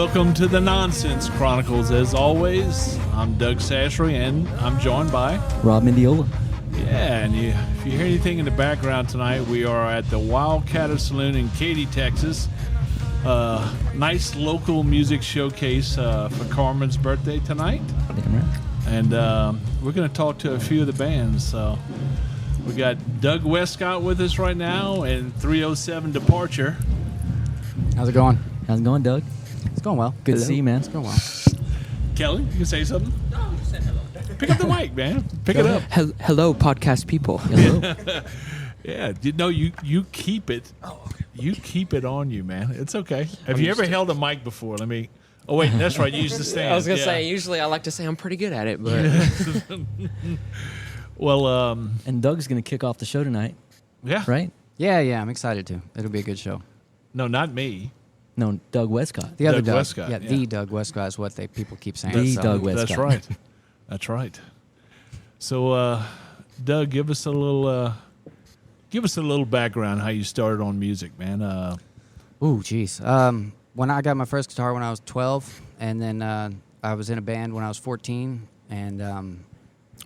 welcome to the Nonsense Chronicles. As always, I'm Doug Sashery, and I'm joined by Rob Mendiola. Yeah, and if you hear anything in the background tonight, we are at the Wildcatter Saloon in Katy, Texas. Nice local music showcase for Carmen's birthday tonight. And we're going to talk to a few of the bands. So we got Doug Westcott with us right now and 307 Departure. How's it going? How's it going, Doug? It's going well. Good to see you, man. It's going well. Kelly, you can say something? No, I'm just saying hello. Pick up the mic, man. Pick it up. Hello, podcast people. Hello. Yeah, you keep it. Oh, okay. You keep it on you, man. It's okay. Have you ever held a mic before? Let me. Oh wait, that's right. You used to stand. I was gonna say usually I like to say I'm pretty good at it, but Well, And Doug's going to kick off the show tonight, yeah. right? Yeah, I'm excited to. It'll be a good show. No, not me. No, Doug Westcott. The other Doug Doug. Westcott, Yeah, yeah. the Doug Westcott is what people keep saying. The So- Doug Westcott. That's right. That's right. So, Doug, give us a little background how you started on music, man. Ooh, geez. When I got my first guitar when I was 12, and then I was in a band when I was 14, and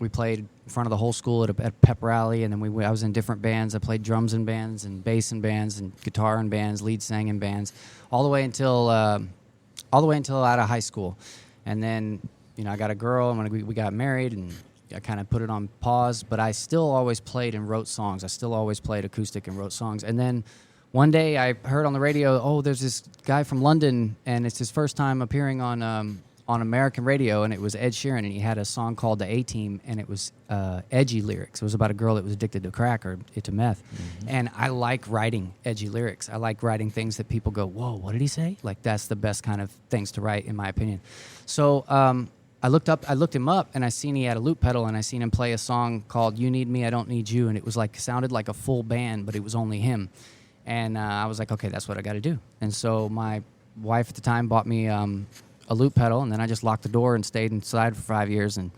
we played in front of the whole school at a pep rally, and then I was in different bands. I played drums in bands, and bass in bands, and guitar in bands, lead sang in bands, all the way until out of high school, and then I got a girl, and when we got married, and I kind of put it on pause. But I still always played and wrote songs. I still always played acoustic and wrote songs, and then one day I heard on the radio, oh, there's this guy from London, and it's his first time appearing on American radio, and it was Ed Sheeran, and he had a song called The A-Team, and it was edgy lyrics. It was about a girl that was addicted to crack or to meth. Mm-hmm. And I like writing edgy lyrics. I like writing things that people go, whoa, what did he say? Like, that's the best kind of things to write, in my opinion. So I looked him up, and I seen he had a loop pedal, and I seen him play a song called You Need Me, I Don't Need You, and it was sounded like a full band, but it was only him. And I was like, okay, that's what I got to do. And so my wife at the time bought me a loop pedal, and then I just locked the door and stayed inside for 5 years and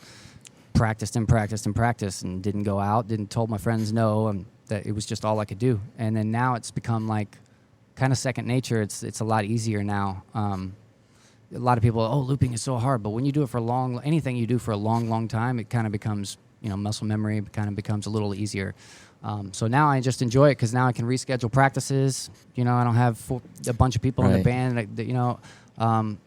practiced and didn't go out, told my friends no, and that it was just all I could do. And then now it's become like kind of second nature. It's a lot easier now. A lot of people, looping is so hard, but when you do it for anything you do for a long time, it kind of becomes, muscle memory. It kind of becomes a little easier. So now I just enjoy it because now I can reschedule practices. I don't have a bunch of people in the band.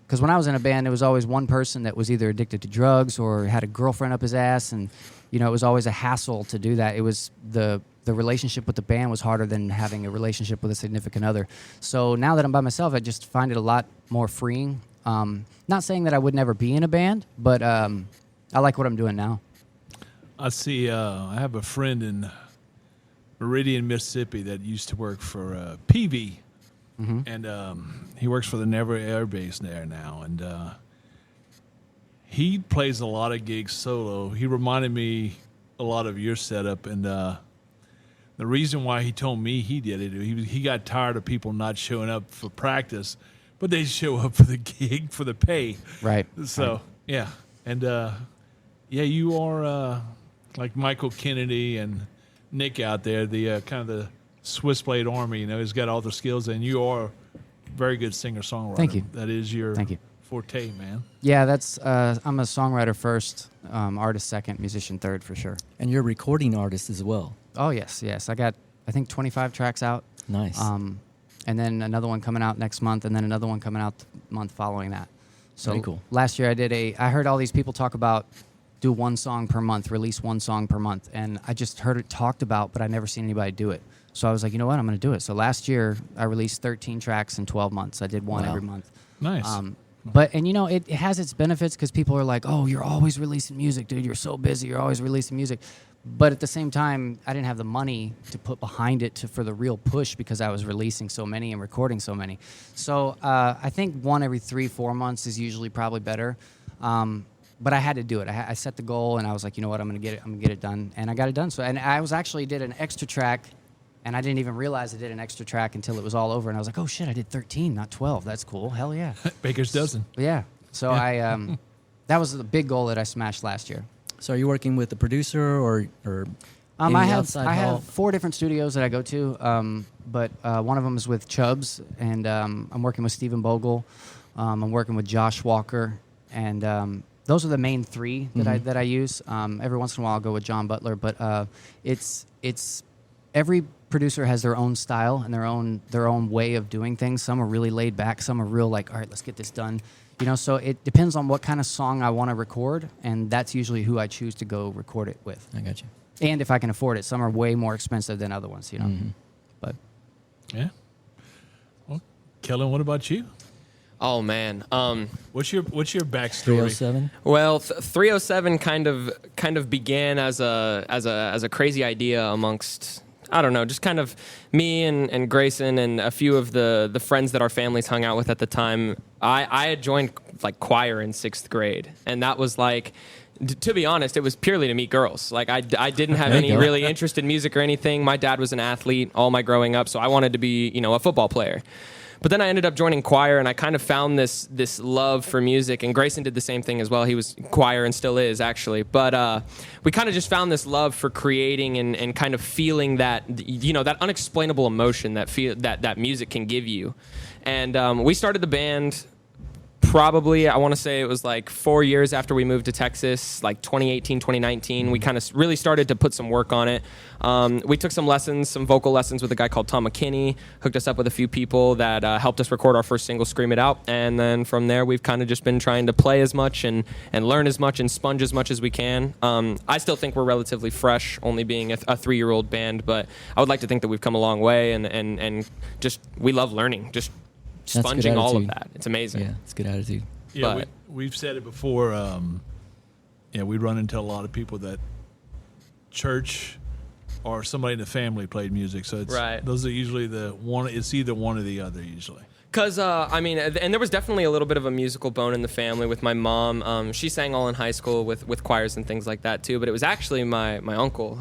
Because when I was in a band, there was always one person that was either addicted to drugs or had a girlfriend up his ass, and it was always a hassle to do that. It was the relationship with the band was harder than having a relationship with a significant other. So now that I'm by myself, I just find it a lot more freeing. Not saying that I would never be in a band, but I like what I'm doing now. I see. I have a friend in Meridian, Mississippi that used to work for PV. Mm-hmm. And he works for the Never Air Base there now. And he plays a lot of gigs solo. He reminded me a lot of your setup. And the reason why he told me he did it, he got tired of people not showing up for practice, but they show up for the gig for the pay. Right. So, right. Yeah. And, you are like Michael Kennedy and Nick out there, the kind of the Switchblade Army. He's got all the skills, and you are a very good singer-songwriter. Thank you. That is your forte, man. Yeah, that's. I'm a songwriter first, artist second, musician third for sure. And you're a recording artist as well. Oh yes. I got 25 tracks out. Nice. And then another one coming out next month, and then another one coming out the month following that. So very cool. Last year I heard all these people talk about do one song per month, release one song per month, and I just heard it talked about, but I never seen anybody do it. So I was like, you know what, I'm going to do it. So last year I released 13 tracks in 12 months. I did one every month. Nice. But it has its benefits because people are like, oh, you're always releasing music, dude. You're so busy. You're always releasing music. But at the same time, I didn't have the money to put behind it for the real push because I was releasing so many and recording so many. So I think one every 3-4 months is usually probably better. But I had to do it. I set the goal, and I was like, you know what, I'm gonna get it done, and I got it done. So, and I was actually did an extra track, and I didn't even realize I did an extra track until it was all over, and I was like, oh shit, I did 13, not 12. That's cool. Hell yeah. Baker's dozen. Yeah. So yeah. That was the big goal that I smashed last year. So are you working with the producer or I have 4 different studios that I go to, but one of them is with Chubbs, and I'm working with Stephen Bogle. I'm working with Josh Walker, and those are the main three that I use. Every once in a while, I'll go with John Butler, but it's every producer has their own style and their own way of doing things. Some are really laid back. Some are real like, all right, let's get this done. You know, so it depends on what kind of song I want to record, and that's usually who I choose to go record it with. I got you. And if I can afford it, some are way more expensive than other ones, you know. But Yeah. Well, Kellen, what about you? Oh man. What's your backstory? 307. Well, 307 kind of began as a crazy idea amongst, I don't know, just kind of me and Grayson and a few of the friends that our families hung out with at the time. I had joined like choir in 6th grade, and that was like, to be honest, it was purely to meet girls. Like I didn't have any really interest in music or anything. My dad was an athlete all my growing up, so I wanted to be, you know, a football player. But then I ended up joining choir, and I kind of found this love for music. And Grayson did the same thing as well. He was choir and still is, actually. But we kind of just found this love for creating and kind of feeling that, you know, that unexplainable emotion that music can give you. And we started the band probably, I want to say it was like 4 years after we moved to Texas, like 2018, 2019. We kind of really started to put some work on it. We took some vocal lessons with a guy called Tom McKinney, hooked us up with a few people that helped us record our first single, Scream It Out. And then from there, we've kind of just been trying to play as much and learn as much and sponge as much as we can. I still think we're relatively fresh, only being a 3-year-old band, but I would like to think that we've come a long way and just, we love learning, just That's sponging good all of attitude. that. It's amazing. Yeah, it's good attitude. Yeah, But- we've said it before. We run into a lot of people that church or somebody in the family played music. So it's, Right. those are usually the one. It's either one or the other usually. Because, I mean, and there was definitely a little bit of a musical bone in the family with my mom. She sang all in high school with choirs and things like that, too. But it was actually my Uncle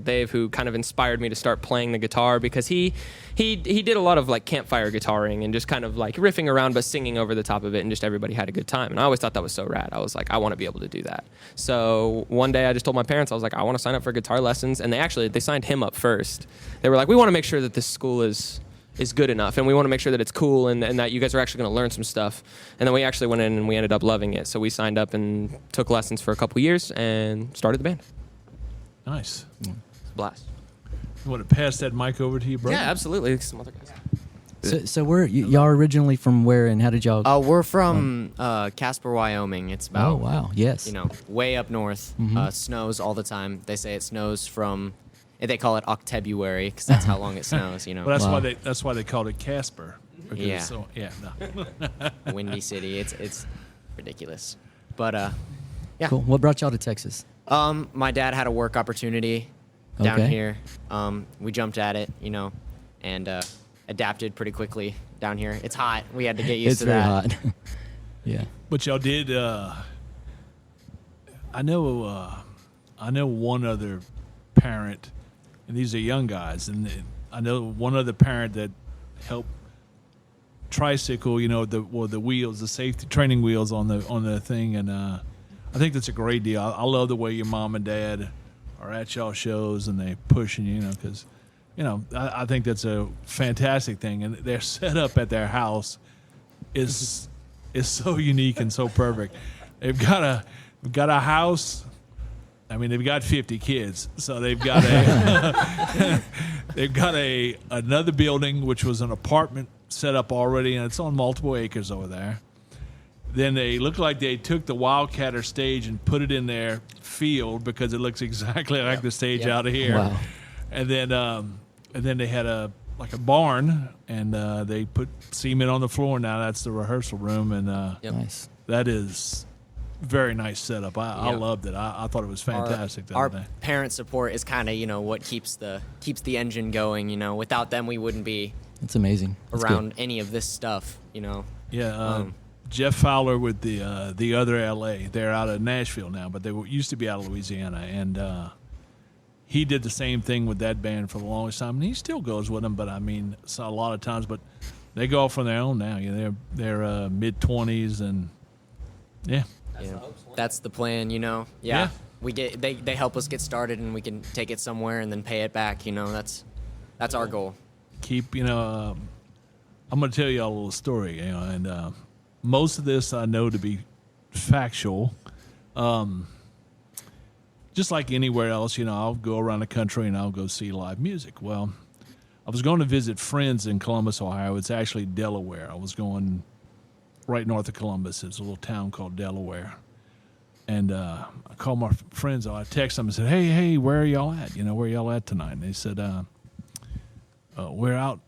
Dave, who kind of inspired me to start playing the guitar, because he did a lot of like campfire guitaring and just kind of like riffing around but singing over the top of it, and just everybody had a good time. And I always thought that was so rad. I was like, I want to be able to do that. So one day I just told my parents, I was like, I want to sign up for guitar lessons. And they signed him up first. They were like, we want to make sure that this school is good enough, and we want to make sure that it's cool and that you guys are actually going to learn some stuff. And then we actually went in and we ended up loving it. So we signed up and took lessons for a couple years and started the band. Nice. Blast. You want to pass that mic over to you, bro? Yeah, absolutely. Some other guys. So where y'all originally from? Where and how did y'all? We're from Casper, Wyoming. It's about, Oh wow, yes. way up north. Snows all the time. They say it snows from, they call it Octobuary because that's how long it snows. Well, that's Wow. that's why they called it Casper. Because Yeah. it's so, no. Windy City. It's ridiculous. But yeah. Cool. What brought y'all to Texas? My dad had a work opportunity down Okay. here. We jumped at it, and adapted pretty quickly down here. It's hot. We had to get used It's to very that. hot. Yeah. But y'all did. I know one other parent, and these are young guys, and I know one other parent that helped tricycle. The wheels, the safety training wheels on the thing, and I think that's a great deal. I love the way your mom and dad are at y'all shows and they pushing you, because. I think that's a fantastic thing, and their setup at their house is so unique and so perfect. They've got a house. I mean, they've got 50 kids, so they've got another building which was an apartment set up already, and it's on multiple acres over there. Then they look like they took the Wildcatter stage and put it in their field because it looks exactly like the stage out of here. Wow. And then they had a barn, and they put cement on the floor. Now that's the rehearsal room, and Nice. that is very nice setup. I Yeah. loved it. I thought it was fantastic. the Our other day. parent support is kind of what keeps the engine going. Without them, we wouldn't be That's amazing. That's around any of this stuff. Yeah, Jeff Fowler with the other LA. They're out of Nashville now, but they used to be out of Louisiana, and he did the same thing with that band for the longest time, and he still goes with them. But I mean, so a lot of times, but they go off on their own now. They're mid-20s, and yeah. That's the plan. Yeah. We get they help us get started, and we can take it somewhere and then pay it back. That's our goal. Keep I'm going to tell you all a little story, and most of this I know to be factual. Just like anywhere else, I'll go around the country and I'll go see live music. Well, I was going to visit friends in Columbus, Ohio. It's actually Delaware. I was going right north of Columbus. It's a little town called Delaware. And I called my friends. I texted them and said, hey, where are y'all at? Where are y'all at tonight? And they said, we're out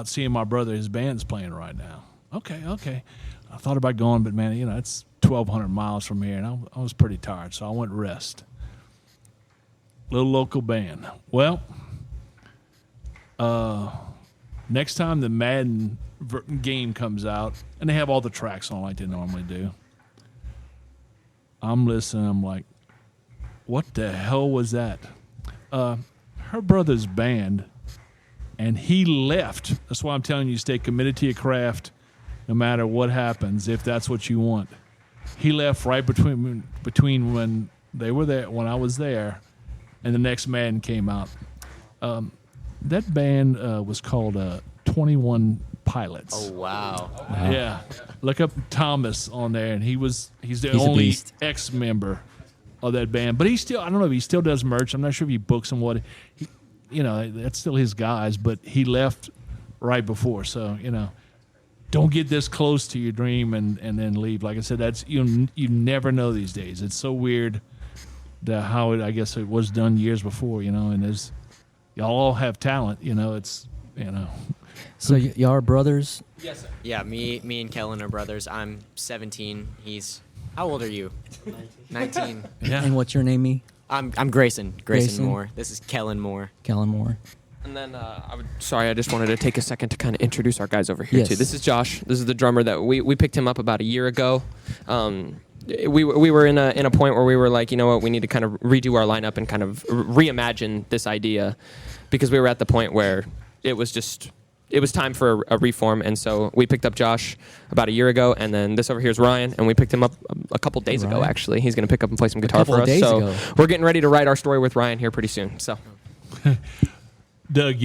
seeing my brother. His band's playing right now. Okay. I thought about going, but, man, it's 1,200 miles from here, and I was pretty tired, so I went rest. Little local band. Well, next time the Madden game comes out, and they have all the tracks on like they normally do, I'm listening. I'm like, what the hell was that? Her brother's band, and he left. That's why I'm telling you, stay committed to your craft no matter what happens, if that's what you want. He left right between when they were there, when I was there, and the next Madden came out. That band was called 21 Pilots. Oh, wow. Yeah. Look up Thomas on there, and he's the He's a only beast. ex-member of that band. But I don't know if he still does merch. I'm not sure if he books them what. That's still his guys, but he left right before. So, don't get this close to your dream and then leave. Like I said, that's you never know these days. It's so weird how I guess it was done years before, and there's y'all all have talent, it's. So y'all are brothers? Yes, sir. Yeah, me and Kellen are brothers. I'm 17. How old are you? 19. Yeah. And what's your name, me? I'm Grayson. Grayson Grayson. Moore. This is Kellen Moore. Kellen Moore. And then I just wanted to take a second to kind of introduce our guys over here Yes. too. This is Josh. This is the drummer that we picked him up about a year ago. We were in a point where we were like, you know what, we need to kind of redo our lineup and kind of reimagine this idea, because we were at the point where it was time for a reform. And so we picked up Josh about a year ago, and then this over here is Ryan, and we picked him up a couple days ago, Ryan. actually. He's going to pick up and play some guitar couple for of us. days So ago. we're getting ready to write our story with Ryan here pretty soon. So Doug,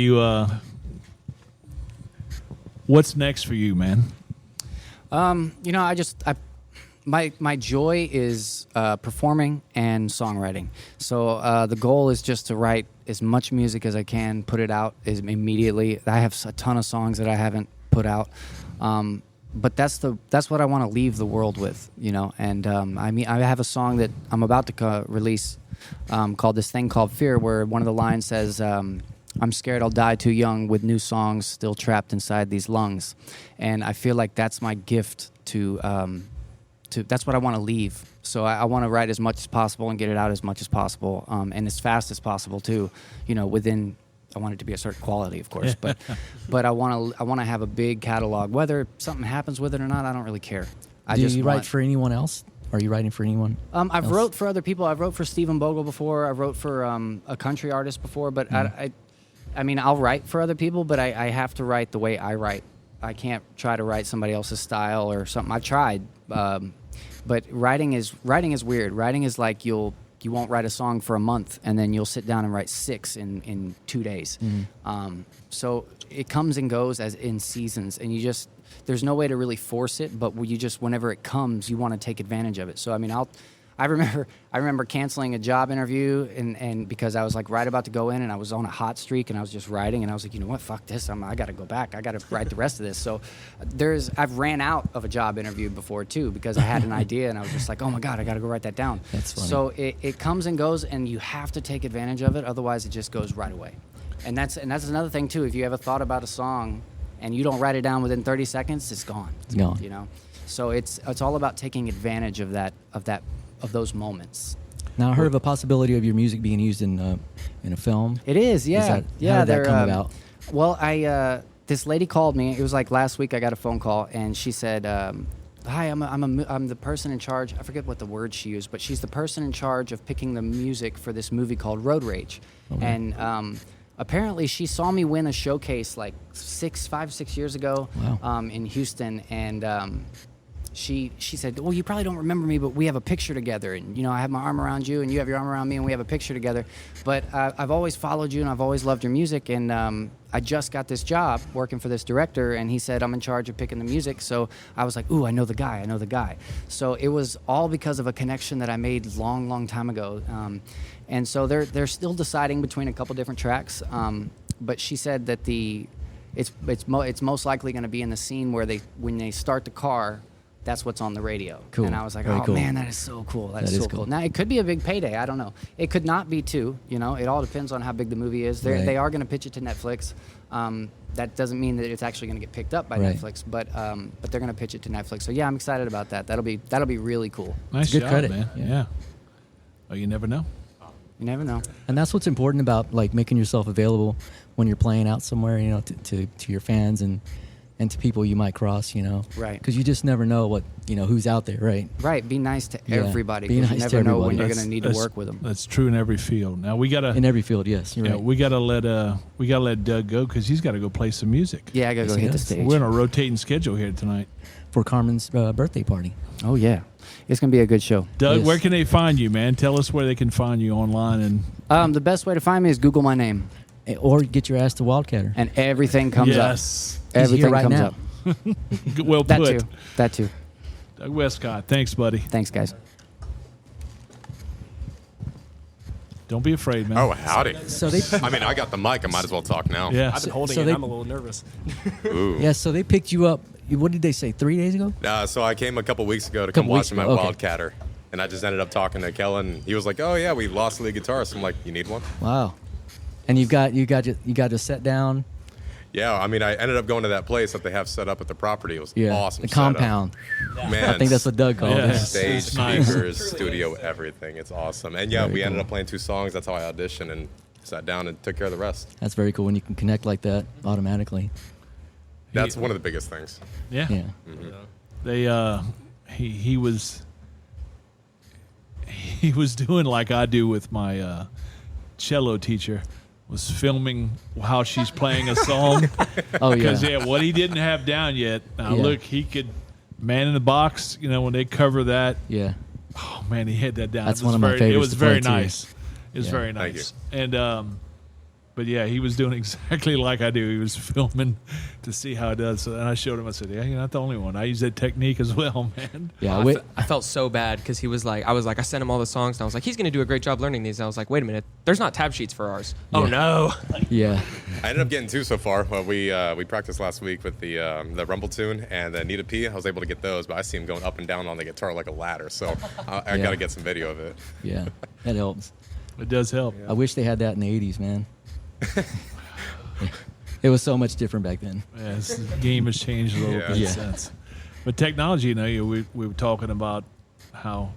what's next for you, man? My joy is performing and songwriting. So the goal is just to write as much music as I can, put it out immediately. I have a ton of songs that I haven't put out, but that's what I want to leave the world with, And I have a song that I'm about to release called "This Thing Called Fear," where one of the lines says, "I'm scared I'll die too young with new songs still trapped inside these lungs," and I feel like that's my gift to that's what I want to leave. So I want to write as much as possible and get it out as much as possible, and as fast as possible too. Within, I want it to be a certain quality, of course, but I want to have a big catalog. Whether something happens with it or not, I don't really care. Do you write for anyone else? Are you writing for anyone? I've else? wrote for other people. I've wrote for Stephen Bogle before. I wrote for a country artist before, but I'll write for other people, but I have to write the way I write. I can't try to write somebody else's style or something. I've tried. But writing is weird. Writing is like you won't write a song for a month, and then you'll sit down and write 6 in 2 days. Mm-hmm. So it comes and goes as in seasons, and there's no way to really force it. But whenever it comes, you want to take advantage of it. So I remember canceling a job interview and because I was like right about to go in and I was on a hot streak and I was just writing and I was like, you know what, fuck this, I got to go back. I got to write the rest of this. So I've ran out of a job interview before too, because I had an idea and I was just like, oh my God, I got to go write that down. That's funny. So it comes and goes and you have to take advantage of it. Otherwise it just goes right away. And that's another thing too. If you ever thought about a song and you don't write it down within 30 seconds, it's gone. It's gone. So it's all about taking advantage of those moments. Now I heard of a possibility of your music being used in a film. It is, yeah. How did that come about? Well, this lady called me. It was like last week. I got a phone call, and she said, "Hi, I'm the person in charge." I forget what the word she used, but she's the person in charge of picking the music for this movie called Road Rage. Okay. And apparently, she saw me win a showcase like 5-6 years ago. Wow. In Houston, and she said, well, you probably don't remember me, but we have a picture together. And, you know, I have my arm around you and you have your arm around me and we have a picture together. But I've always followed you and I've always loved your music. And I just got this job working for this director and he said, I'm in charge of picking the music. So I was like, ooh, I know the guy. So it was all because of a connection that I made long time ago. And so they're still deciding between a couple different tracks. But she said that it's most likely going to be in the scene where when they start the car, that's what's on the radio. Cool. And I was like, Very oh cool. man, that is so cool. That is so cool. cool. Now it could be a big payday. I don't know. It could not be too. You know, it all depends on how big the movie is. Right. They are going to pitch it to Netflix. That doesn't mean that it's actually going to get picked up by Right. Netflix, but they're going to pitch it to Netflix. So yeah, I'm excited about that. That'll be really cool. Nice good job, credit. man. Yeah. Yeah. Oh, you never know. You never know. And that's what's important about like making yourself available when you're playing out somewhere, you know, to your fans and to people you might cross, you know. Right. Because you just never know who's out there, right? Right. Be nice to Yeah. everybody. Be 'Cause nice you to never know when everybody. you're going to need to work with them. That's true in every field. Now we gotta In every field, yes, you're yeah, right. we gotta let Doug go because he's got to go play some music. Yeah, I got to go Yes, hit the yes. stage. We're on a rotating schedule here tonight. For Carmen's birthday party. Oh yeah, it's going to be a good show. Doug, Yes. where can they find you, man? Tell us where they can find you online and The best way to find me is Google my name, Or get your ass to Wildcatter. and everything comes yes. up. Everything here right comes now. up. Well That put. too. That too. Doug Westcott, thanks, buddy. Thanks, guys. Don't be afraid, man. Oh, howdy. So they I mean, I got the mic. I might as well talk now. yeah. I've been holding so it. they- I'm a little nervous. Ooh. Yeah, so they picked you up. What did they say? 3 days ago? So I came a couple weeks ago to come Couple weeks watch my ago, okay. Wildcatter. And I just ended up talking to Kellen. He was like, oh, yeah, we lost the lead guitarist. I'm like, you need one? Wow. And you got to set down. Yeah, I mean, I ended up going to that place that they have set up at the property. It was Yeah. awesome. The setup. compound. Man, I think that's what Doug called Yeah. it. stage, It's nice. speakers, studio, everything. It's awesome. And yeah, Very we ended cool. up playing 2 songs. That's how I auditioned and sat down and took care of the rest. That's very cool when you can connect like that automatically. That's one of the biggest things. Yeah. Yeah. They he was doing like I do with my cello teacher, was filming how she's playing a song. Oh yeah. Because what he didn't have down yet. Now Yeah. look, he could Man in the Box. You know when they cover that. Yeah. Oh man, he had that down. That's It was one of my very, favorites It was to very play, too. nice. It was Yeah. very Thank nice. And but yeah, he was doing exactly like I do. He was filming to see how it does. So then I showed him. I said, "Yeah, you're not the only one. I use that technique as well, man." Yeah. I felt so bad because he was like, I sent him all the songs and I was like, he's going to do a great job learning these. And I was like, wait a minute, there's not tab sheets for ours. Oh Yeah. no. Yeah. I ended up getting 2 so far. Well, we practiced last week with the Rumble tune and the Need a Pee. I was able to get those, but I see him going up and down on the guitar like a ladder. So I Yeah. got to get some video of it. Yeah. That helps. It does help. I wish they had that in the 80s, man. It was so much different back then. Yeah, the game has changed a little Yeah. bit Yeah. since. But technology, we were talking about how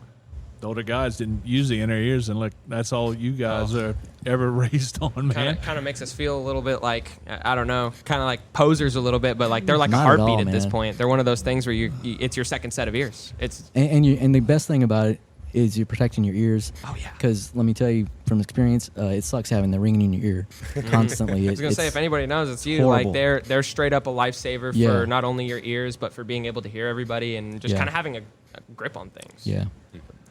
the older guys didn't use the inner ears, and look, that's all you guys are ever raised on, man. Kind of makes us feel a little bit like, I don't know, kind of like posers a little bit, but like they're like Not a at heartbeat all, at this man. point. They're one of those things where it's your second set of ears. It's And the best thing about it is you're protecting your ears. Oh, yeah. Because let me tell you from experience, it sucks having the ringing in your ear constantly. I was gonna say, if anybody knows, it's you. horrible. Like they're straight up a lifesaver Yeah. for not only your ears, but for being able to hear everybody and just Yeah. kind of having a grip on things. Yeah.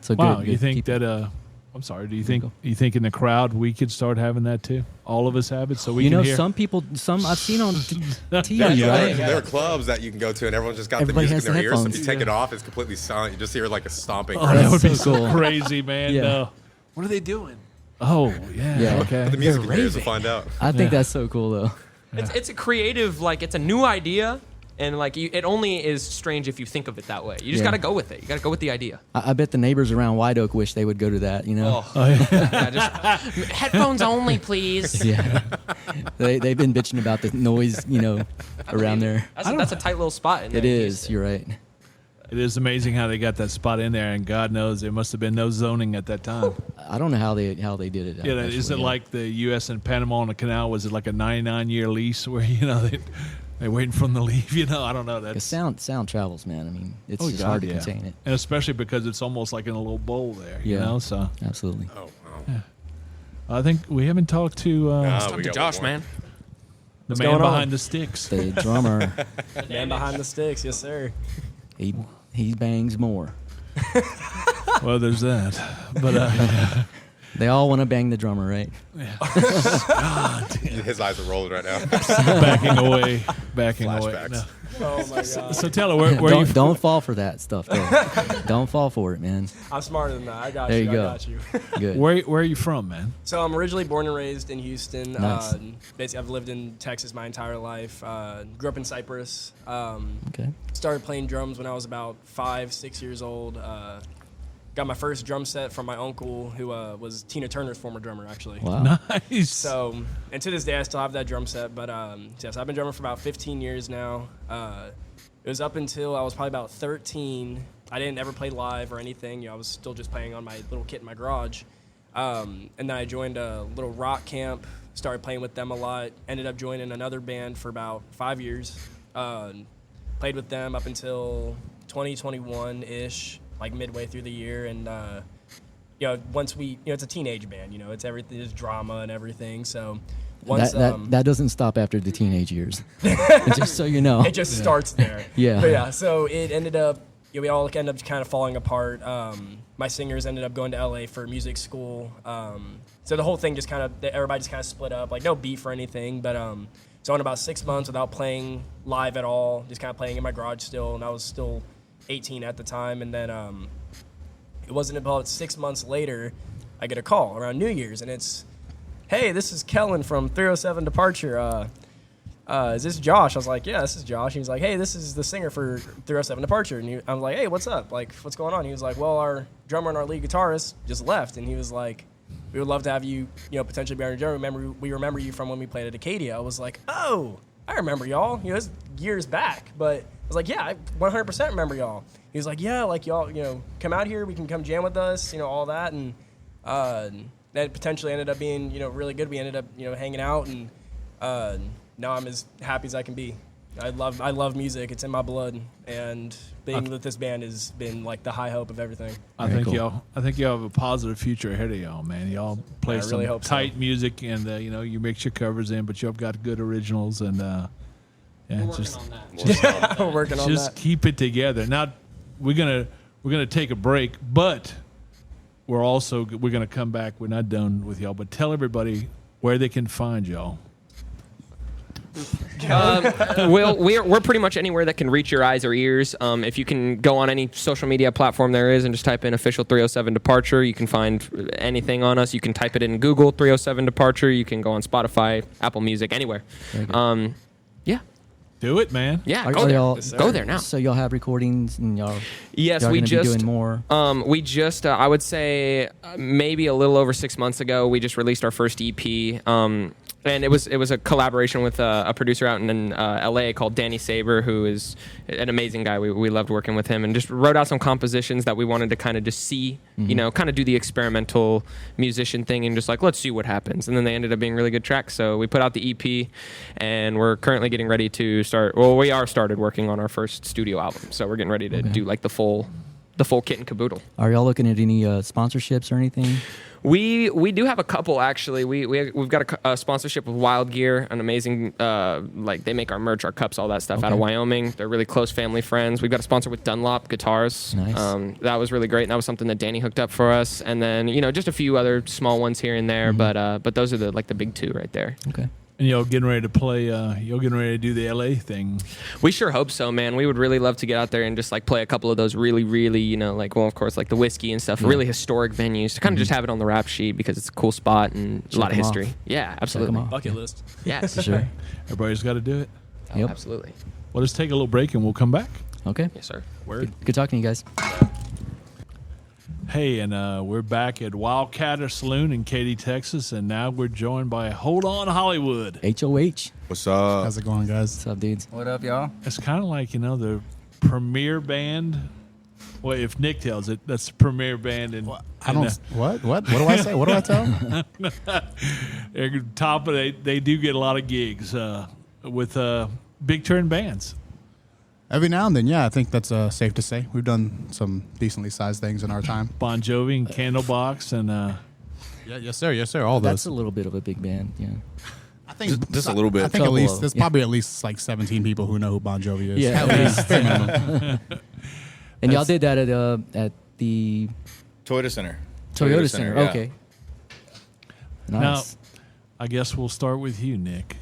So Wow, good. you think Keep- that? I'm sorry. Do you think in the crowd we could start having that too? All of us have it, so we you can know, hear. some people, I've seen on TV, Yeah, right? there are clubs that you can go to, and everyone's just got Everybody the has music in the their ears. So if headphones. you take it off, it's completely silent. You just hear like a stomping. Oh, that That's would be so so cool. crazy, man. Yeah. No. What are they doing? Oh yeah. Yeah. Okay. The music in your ears to find out. I think Yeah. that's so cool, though. It's a creative, like it's a new idea, and like it only is strange if you think of it that way. You just Yeah. got to go with it. You got to go with the idea. I bet the neighbors around White Oak wish they would go to that, you know? Oh, yeah. Yeah, just headphones only, please. Yeah. They've been bitching about the noise, around there. That's a tight little spot. In there It in is. Houston. You're right. It is amazing how they got that spot in there, and God knows there must have been no zoning at that time. I don't know how they did it. Yeah, actually, is it yeah. like the U.S. and Panama on the canal? Was it like a 99-year lease where they're waiting for them to leave? I don't know. 'Cause That's sound travels, man. I mean, it's Oh, just God, hard to yeah. contain it. And especially because it's almost like in a little bowl there. Yeah. So Absolutely. Oh, wow. I think we haven't talked to Talk we to got Josh, one more. man. the going man on? behind the sticks. The drummer, Man behind the sticks, yes sir. he he bangs more. Well, there's that. But They all want to bang the drummer, right? His eyes are rolling right now. backing away. Flashbacks. No. Oh my god. So tell her where you Don't fall for that stuff, though. Don't fall for it, man. I'm smarter than that. I got There you. you I go. got you. Good. where are you from, man? So I'm originally born and raised in Houston. Nice. Basically, I've lived in Texas my entire life. Grew up in Cyprus. Okay. Started playing drums when I was about 5-6 years old. Got my first drum set from my uncle, who was Tina Turner's former drummer, actually. Wow. Nice. So, and to this day, I still have that drum set. But yes, I've been drumming for about 15 years now. It was up until I was probably about 13. I didn't ever play live or anything. I was still just playing on my little kit in my garage. And then I joined a little rock camp, started playing with them a lot. Ended up joining another band for about 5 years. Played with them up until 2021-ish, like midway through the year. And, once it's a teenage band, it's everything, there's drama and everything. So once That doesn't stop after the teenage years. Just so you know. it just starts there. Yeah. But yeah, so it ended up, we all ended up kind of falling apart. My singers ended up going to LA for music school. So the whole thing just everybody just kind of split up, like no beef or anything. But so in about 6 months without playing live at all, just kind of playing in my garage still, and I was still 18 at the time. And then it wasn't about 6 months later, I get a call around New Year's, and it's, hey, this is Kellen from 307 Departure. Is this Josh? I was like, yeah, this is Josh. He was like, hey, this is the singer for 307 Departure. And I was like, hey, what's up? Like, what's going on? He was like, well, our drummer and our lead guitarist just left. And he was like, we would love to have you, potentially be our drummer. We remember you from when we played at Katy. I was like, oh, I remember y'all. It's years back. But I was like, yeah, I 100% remember y'all. He was like, yeah, like y'all, come out here. We can come jam with us, all that. And that potentially ended up being, really good. We ended up, hanging out, and now I'm as happy as I can be. I love music. It's in my blood, and being with this band has been like the high hope of everything. I think y'all have a positive future ahead of y'all, man. Y'all play I really some hope so. tight music, and you mix your covers in, but y'all got good originals, and just We're working on that. keep it together. Now we're gonna take a break, but we're gonna come back. We're not done with y'all, but tell everybody where they can find y'all. We're pretty much anywhere that can reach your eyes or ears. If you can go on any social media platform there is and just type in official 307 Departure, you can find anything on us. You can type it in Google 307 Departure. You can go on Spotify, Apple Music, anywhere. Yeah. Do it, man. Yeah, Are go there. y'all- Go there now. So y'all have recordings and y'all. Yes, y'all we gonna just be doing more. We just I would say maybe a little over 6 months ago we just released our first EP. And it was a collaboration with a producer out in LA called Danny Saber, who is an amazing guy. We loved working with him, and just wrote out some compositions that we wanted to kind of just see, kind of do the experimental musician thing and just like, let's see what happens. And then they ended up being really good tracks. So we put out the EP, and we're currently getting ready to start. Well, we are started working on our first studio album. So we're getting ready to do like the full kit and caboodle. Are y'all looking at any sponsorships or anything? We do have a couple actually. We've got a sponsorship with Wild Gear, an amazing like they make our merch, our cups, all that stuff out of Wyoming. They're really close family friends. We've got a sponsor with Dunlop Guitars. Nice. That was really great, and that was something that Danny hooked up for us. And then just a few other small ones here and there, but those are the big two right there. Okay. And y'all getting ready to play? Y'all getting ready to do the LA thing? We sure hope so, man. We would really love to get out there and just like play a couple of those really, really, of course, like the Whiskey and stuff, really historic venues to kind of just have it on the rap sheet because it's a cool spot and a lot of history. off. Yeah, absolutely. off. Bucket list. Yeah, For sure. Everybody's got to do it. Yep. absolutely. Well, let's take a little break and we'll come back. Okay. Yes, sir. Word. Good talking to you guys. Hey, and we're back at Wildcatter Saloon in Katy, Texas, and now we're joined by Hold On Hollywood. HOH. What's up? How's it going, guys? What's up, dudes? What up, y'all? It's kind of like, the premier band. Well, if Nick tells it, that's the premier band. I don't. What do I say? What do I tell? They're top of they do get a lot of gigs with big turn bands. Every now and then, yeah. I think that's safe to say. We've done some decently sized things in our time. Bon Jovi and Candlebox and Yeah, yes, sir. All That's those. a little bit of a big band. Yeah. I think Just a little bit. I think at Couple least of- there's probably at least like 17 people who know who Bon Jovi is. Yeah, at least. And y'all did that at the Toyota Center. Toyota Center. yeah. Okay. Now, Nice. I guess we'll start with you, Nick.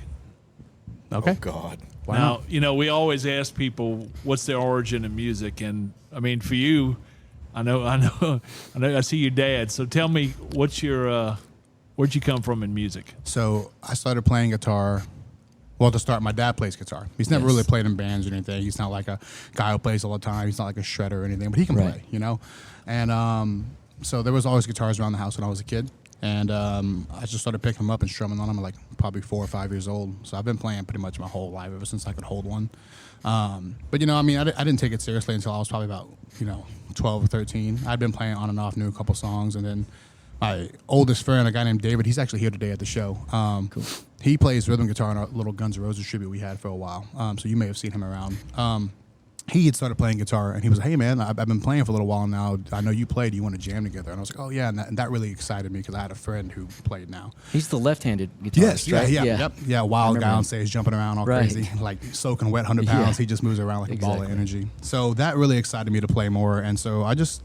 Okay. Oh God. Why now, not? you know, we always ask people what's their origin in music, and I mean, for you, I see your dad. So tell me, what's your where'd you come from in music? So I started playing guitar. Well, to start, my dad plays guitar. He's never Yes. really played in bands or anything. He's not like a guy who plays all the time. He's not like a shredder or anything, but he can Right. play, you know? And so there was always guitars around the house when I was a kid. And I just started picking them up and strumming on them at like probably 4 or 5 years old. So I've been playing pretty much my whole life, ever since I could hold one. But, you know, I mean, I didn't take it seriously until I was probably about, 12 or 13. I'd been playing on and off, knew a couple songs. And then my oldest friend, a guy named David, he's actually here today at the show. Cool. He plays rhythm guitar in our little Guns N' Roses tribute we had for a while. So you may have seen him around. He had started playing guitar, and he was like, hey, man, I've been playing for a little while now. I know you play. Do you want to jam together? And I was like, oh, yeah. And that really excited me because I had a friend who played now. He's the left-handed guitarist, Yes, yeah, right? yeah, yep. Yeah, wild guy remember on him. stage, jumping around all Right. crazy, like soaking wet, 100 pounds. Yeah. He just moves around like a ball of Exactly. energy. So that really excited me to play more. And so I just,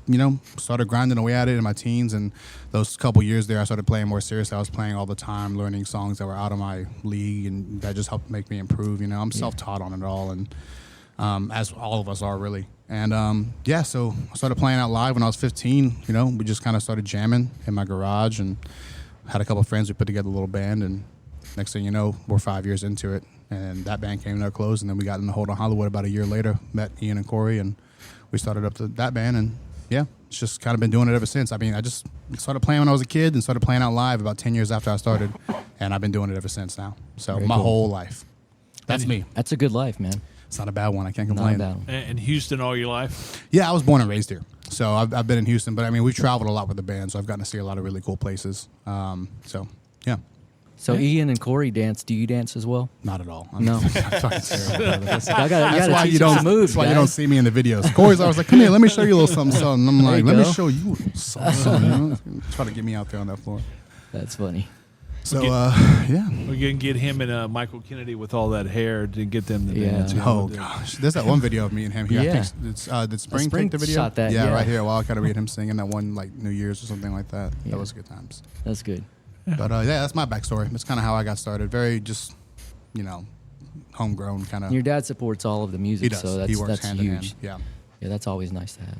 started grinding away at it in my teens. And those couple years there, I started playing more seriously. I was playing all the time, learning songs that were out of my league. And that just helped make me improve. I'm self-taught on it all. And as all of us are, really. And so I started playing out live when I was 15. We just kind of started jamming in my garage and had a couple of friends. We put together a little band, and next thing you know, we're 5 years into it. And that band came to a close, and then we got into Hold on Hollywood about a year later, met Ian and Corey, and we started up that band. And yeah, it's just kind of been doing it ever since. I mean, I just started playing when I was a kid and started playing out live about 10 years after I started, and I've been doing it ever since now. So Very my cool. whole life. That's me. That's a good life, man. It's not a bad one. I can't Not complain. a bad one. In Houston all your life? Yeah, I was born and raised here. So I've been in Houston, but I mean, we've traveled a lot with the band, so I've gotten to see a lot of really cool places. So, yeah, So Ian and Corey dance. Do you dance as well? not at all. No. I'm fucking terrible. That's That's why you don't see me in the videos. Corey's always like, come here, let me show you a little something, something. I'm like, you let me go. show you a little something. Try to get me out there on that floor. That's funny. So, yeah. We're gonna get him and Michael Kennedy with all that hair to get them to Yeah. dance. Oh, gosh. There's that one video of me and him here. Yeah. I think it's, did Spring Spring take the video? shot that, Yeah, yeah. right here. Wildcatter, we had him singing that one, like, New Year's or something like that. Yeah. That was good times. That's good. But yeah, that's my backstory. That's kind of how I got started. Very just, homegrown kind of. And your dad supports all of the music, He does. so He that's works hand huge. in hand. Yeah, Yeah, that's always nice to have.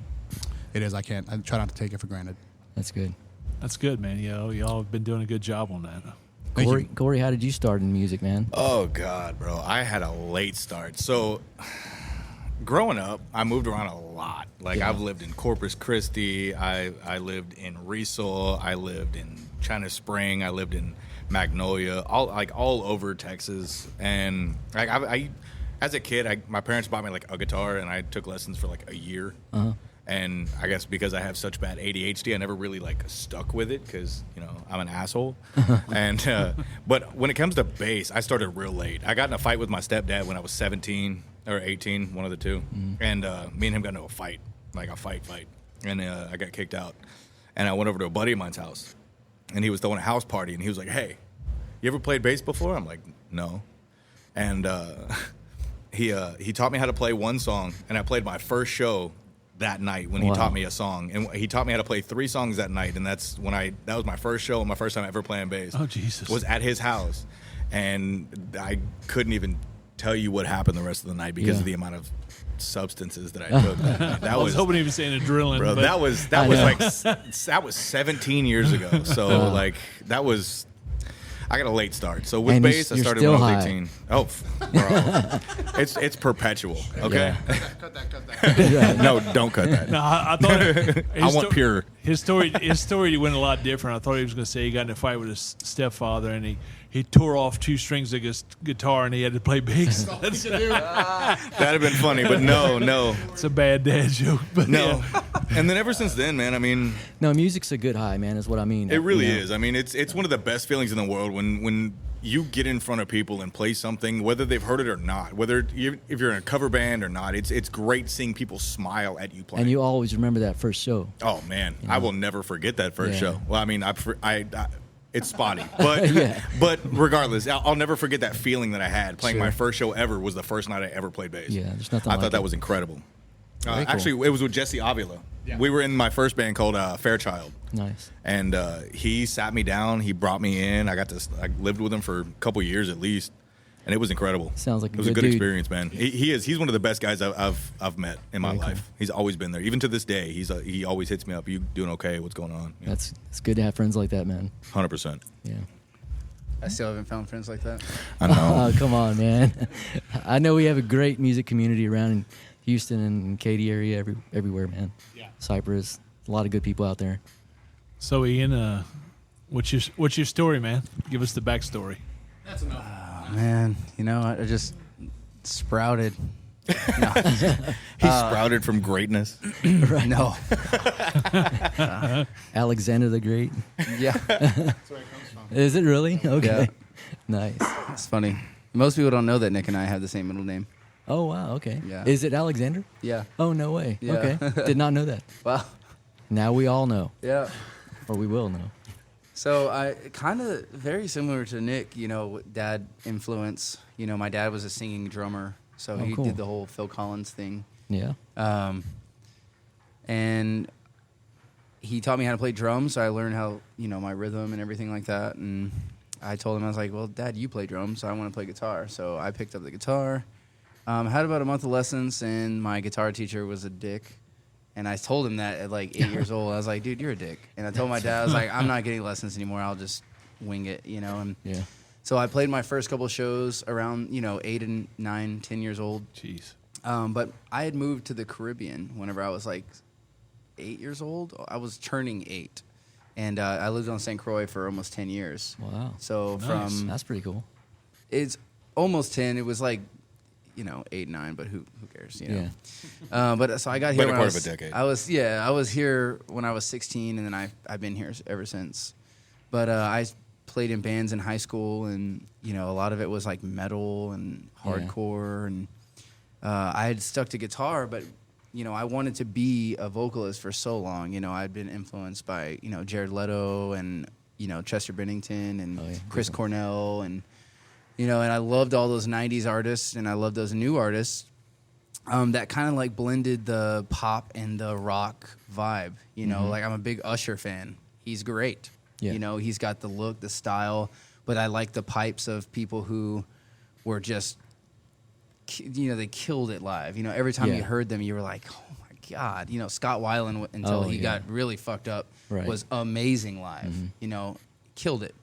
it is. I try not to take it for granted. That's good. That's good, man. Y'all have been doing a good job on that. Thank you. Corey, how did you start in music, man? Oh God, bro. I had a late start. So growing up, I moved around a lot. Like Yeah. I've lived in Corpus Christi, I lived in Riesel, I lived in China Spring, I lived in Magnolia, all over Texas. And like I as a kid, my parents bought me like a guitar, and I took lessons for like a year. And I guess because I have such bad ADHD, I never really like stuck with it because I'm an asshole. And but when it comes to bass, I started real late. I got in a fight with my stepdad when I was 17 or 18, one of the two. And me and him got into a fight, like a fight. And I got kicked out. And I went over to a buddy of mine's house, and he was throwing a house party, and he was like, "Hey, you ever played bass before?" I'm like, "No." And he taught me how to play one song, and I played my first show that night when he Wow. taught me a song, and he taught me how to play 3 songs that night, and that was my first show and my first time ever playing bass. Oh, Jesus. Was at his house, and I couldn't even tell you what happened the rest of the night because Yeah. of the amount of substances that I took. That I was hoping he was saying adrenaline. bro, but that was that was 17 years ago. So like that was. I got a late start. So with And bass, I you're started still when I high. was 18. Oh, bro. it's perpetual. Okay. Cut that. No, don't cut that. No, I thought I want pure. His story went a lot different. I thought he was going to say he got in a fight with his stepfather and he tore off 2 strings of his guitar and he had to play bass. That'd have been funny, but no. It's a bad dad joke, but No. yeah. And then ever since then, man, I mean, No, music's a good high, man, is what I mean. it really You know? is. I mean, it's one of the best feelings in the world when you get in front of people and play something, whether they've heard it or not, if you're in a cover band or not. It's great seeing people smile at you playing. And you always remember that first show. Oh man, I will never forget that first Yeah. show. Well, I mean, it's spotty, but Yeah. but regardless, I'll never forget that feeling that I had playing Sure. my first show ever. Was the first night I ever played bass. Yeah, there's nothing I like thought that it. was incredible. Actually, it was with Jesse Avila. Yeah. We were in my first band called Fairchild. Nice. And he sat me down. He brought me in. I lived with him for a couple years at least, and it was incredible. Sounds like it was a good experience, man. He's one of the best guys I've met in my life. Cool. He's always been there, even to this day. He always hits me up. You doing okay? What's going on? You know? It's good to have friends like that, man. 100%. Yeah. I still haven't found friends like that. I know. Oh, come on, man. I know we have a great music community around in Houston and Katy area, everywhere, man. Yeah. Cypress, a lot of good people out there. So Ian, what's your story, man? Give us the backstory. That's enough. Oh, man, I just sprouted. No. He sprouted from greatness. Right. No. Alexander the Great. Yeah. That's where it comes from. Is it really? Okay. Yeah. Nice. It's funny. Most people don't know that Nick and I have the same middle name. Oh, wow. Okay. Yeah. Is it Alexander? Yeah. Oh, no way. Yeah. Okay. Did not know that. Well. Now we all know. Yeah. Or we will know. So I kind of very similar to Nick, dad influence. My dad was a singing drummer, so he cool. did the whole Phil Collins thing. Yeah. And he taught me how to play drums, so I learned how, my rhythm and everything like that. And I told him, I was like, well, Dad, you play drums, so I want to play guitar. So I picked up the guitar. Had about a month of lessons, and my guitar teacher was a dick. And I told him that at like 8 years old. I was like, dude, you're a dick. And I told my dad, I was like, I'm not getting lessons anymore. I'll just wing it, And yeah. So I played my first couple shows around, 8 and 9, 10 years old. Jeez. But I had moved to the Caribbean whenever I was like 8 years old. I was turning 8. And I lived on St. Croix for almost 10 years. Wow. So Nice. That's pretty cool. it's almost 10. It was like, 8, 9, but who cares, Yeah. But so I got here Better when part of a decade. I was here when I was 16, and then I've been here ever since. But I played in bands in high school, and a lot of it was like metal and hardcore, and I had stuck to guitar, but I wanted to be a vocalist for so long. I'd been influenced by Jared Leto and Chester Bennington and Chris Cornell and and I loved all those 90s artists, and I loved those new artists that kind of like blended the pop and the rock vibe. Like I'm a big Usher fan. He's great. Yeah. He's got the look, the style, but I like the pipes of people who were just, they killed it live. Every time you heard them, you were like, oh my God. Scott Weiland, until he got really fucked up, was amazing live. Killed it.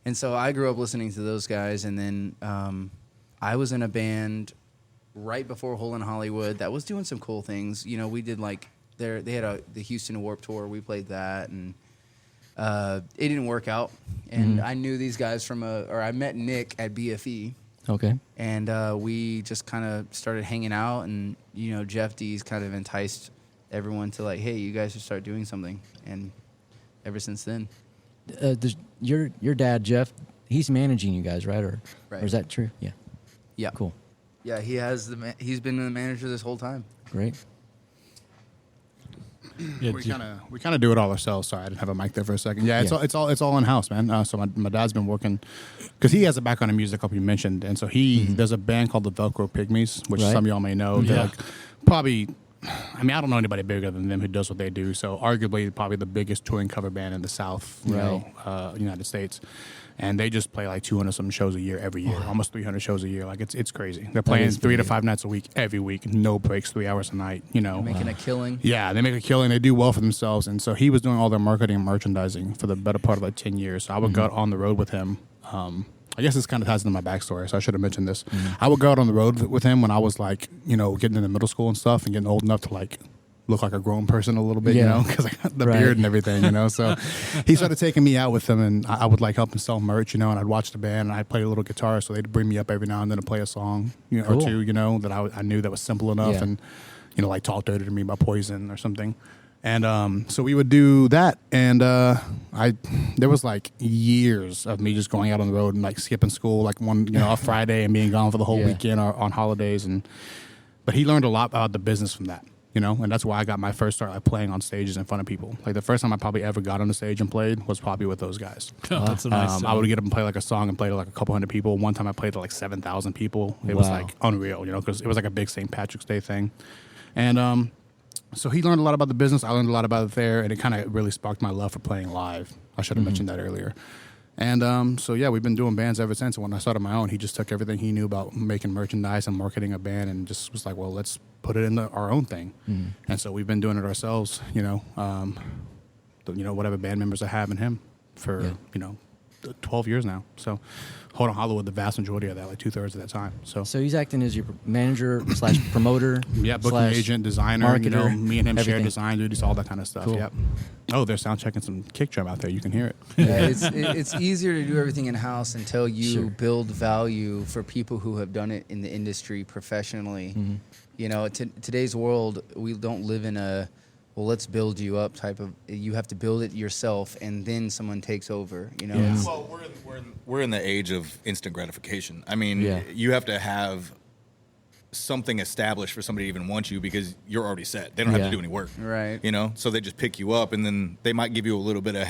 And so I grew up listening to those guys, and then I was in a band right before Hole in Hollywood that was doing some cool things. We did like they had the Houston Warped Tour. We played that, and it didn't work out. And I knew these guys I met Nick at BFE. Okay. And we just kind of started hanging out, and Jeff D's kind of enticed everyone to like, hey, you guys should start doing something. And ever since then. Your dad, Jeff, he's managing you guys, right? Or is that true? Yeah. Yeah. Cool. Yeah, he's been the manager this whole time. Great. Yeah, We kind of do it all ourselves. Sorry, I didn't have a mic there for a second. Yeah, it's all in house, man. So my dad's been working because he has a background in music, like you mentioned, and so there's a band called the Velcro Pygmies, which some of y'all may know. They're like probably. I don't know anybody bigger than them who does what they do. So arguably probably the biggest touring cover band in the South, United States. And they just play like 200 some shows a year every year, almost 300 shows a year. Like it's crazy. They're playing 3 to 5 nights a week, every week, no breaks, 3 hours a night. Making a killing. Yeah, they make a killing. They do well for themselves. And so he was doing all their marketing and merchandising for the better part of like 10 years. So I would go out on the road with him. I guess this kind of ties into my backstory, so I should have mentioned this. I would go out on the road with him when I was like, getting into middle school and stuff, and getting old enough to like look like a grown person a little bit, because I got the beard and everything, So he started taking me out with him, and I would like help him sell merch, and I'd watch the band, and I'd play a little guitar, so they'd bring me up every now and then to play a song, or two, that I knew that was simple enough, and like Talk Dirty to Me by Poison or something. And so we would do that, and there was like years of me just going out on the road and like skipping school, like a Friday, and being gone for the whole weekend or on holidays. But he learned a lot about the business from that, and that's why I got my first start like playing on stages in front of people. Like the first time I probably ever got on the stage and played was probably with those guys. That's a nice I would get up and play like a song and play to like a couple hundred people. One time I played to like 7,000 people. It was like unreal, because it was like a big St. Patrick's Day thing. And so he learned a lot about the business. I learned a lot about it there, and it kind of really sparked my love for playing live. I should have mentioned that earlier. And so, yeah, we've been doing bands ever since. And when I started my own, he just took everything he knew about making merchandise and marketing a band and just was like, well, let's put it into our own thing. And so we've been doing it ourselves, whatever band members I have in him for, 12 years now. So Hold on Hollywood, the vast majority of that, like 2/3 of that time. So he's acting as your manager / promoter. Yeah, booking agent, designer, marketer, me and him share everything. design duties, all that kind of stuff. Cool. Yep. Oh, they're sound checking some kick drum out there. You can hear it. Yeah, it's easier to do everything in house until you Sure. build value for people who have done it in the industry professionally. Today's world, we don't live in a let's build you up type of. You have to build it yourself, and then someone takes over. It's- Well, we're in the age of instant gratification. I mean, you have to have something established for somebody to even want you because you're already set. They don't have to do any work. Right. So they just pick you up, and then they might give you a little bit of,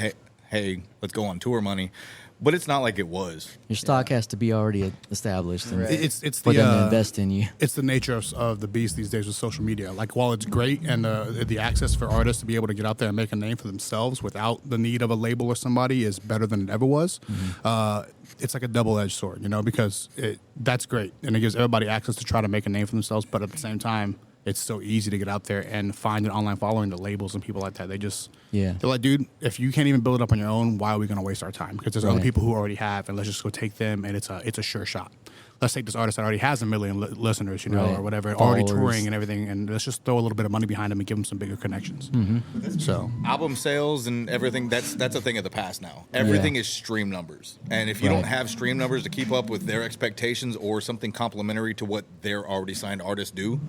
hey, let's go on tour money. But it's not like it was. Your stock has to be already established. And It's for the them to invest in you. It's the nature of the beast these days with social media. Like while it's great and the access for artists to be able to get out there and make a name for themselves without the need of a label or somebody is better than it ever was. It's like a double-edged sword, because that's great and it gives everybody access to try to make a name for themselves. But at the same time, it's so easy to get out there and find an online following, the labels and people like that. They're like, dude, if you can't even build it up on your own, why are we going to waste our time? Because there's other people who already have, and let's just go take them, and it's a sure shot. Let's take this artist that already has 1 million listeners, or whatever, already touring and everything, and let's just throw a little bit of money behind them and give them some bigger connections. So Album sales and everything, that's a thing of the past now. Everything is stream numbers. And if you don't have stream numbers to keep up with their expectations or something complementary to what their already signed artists do,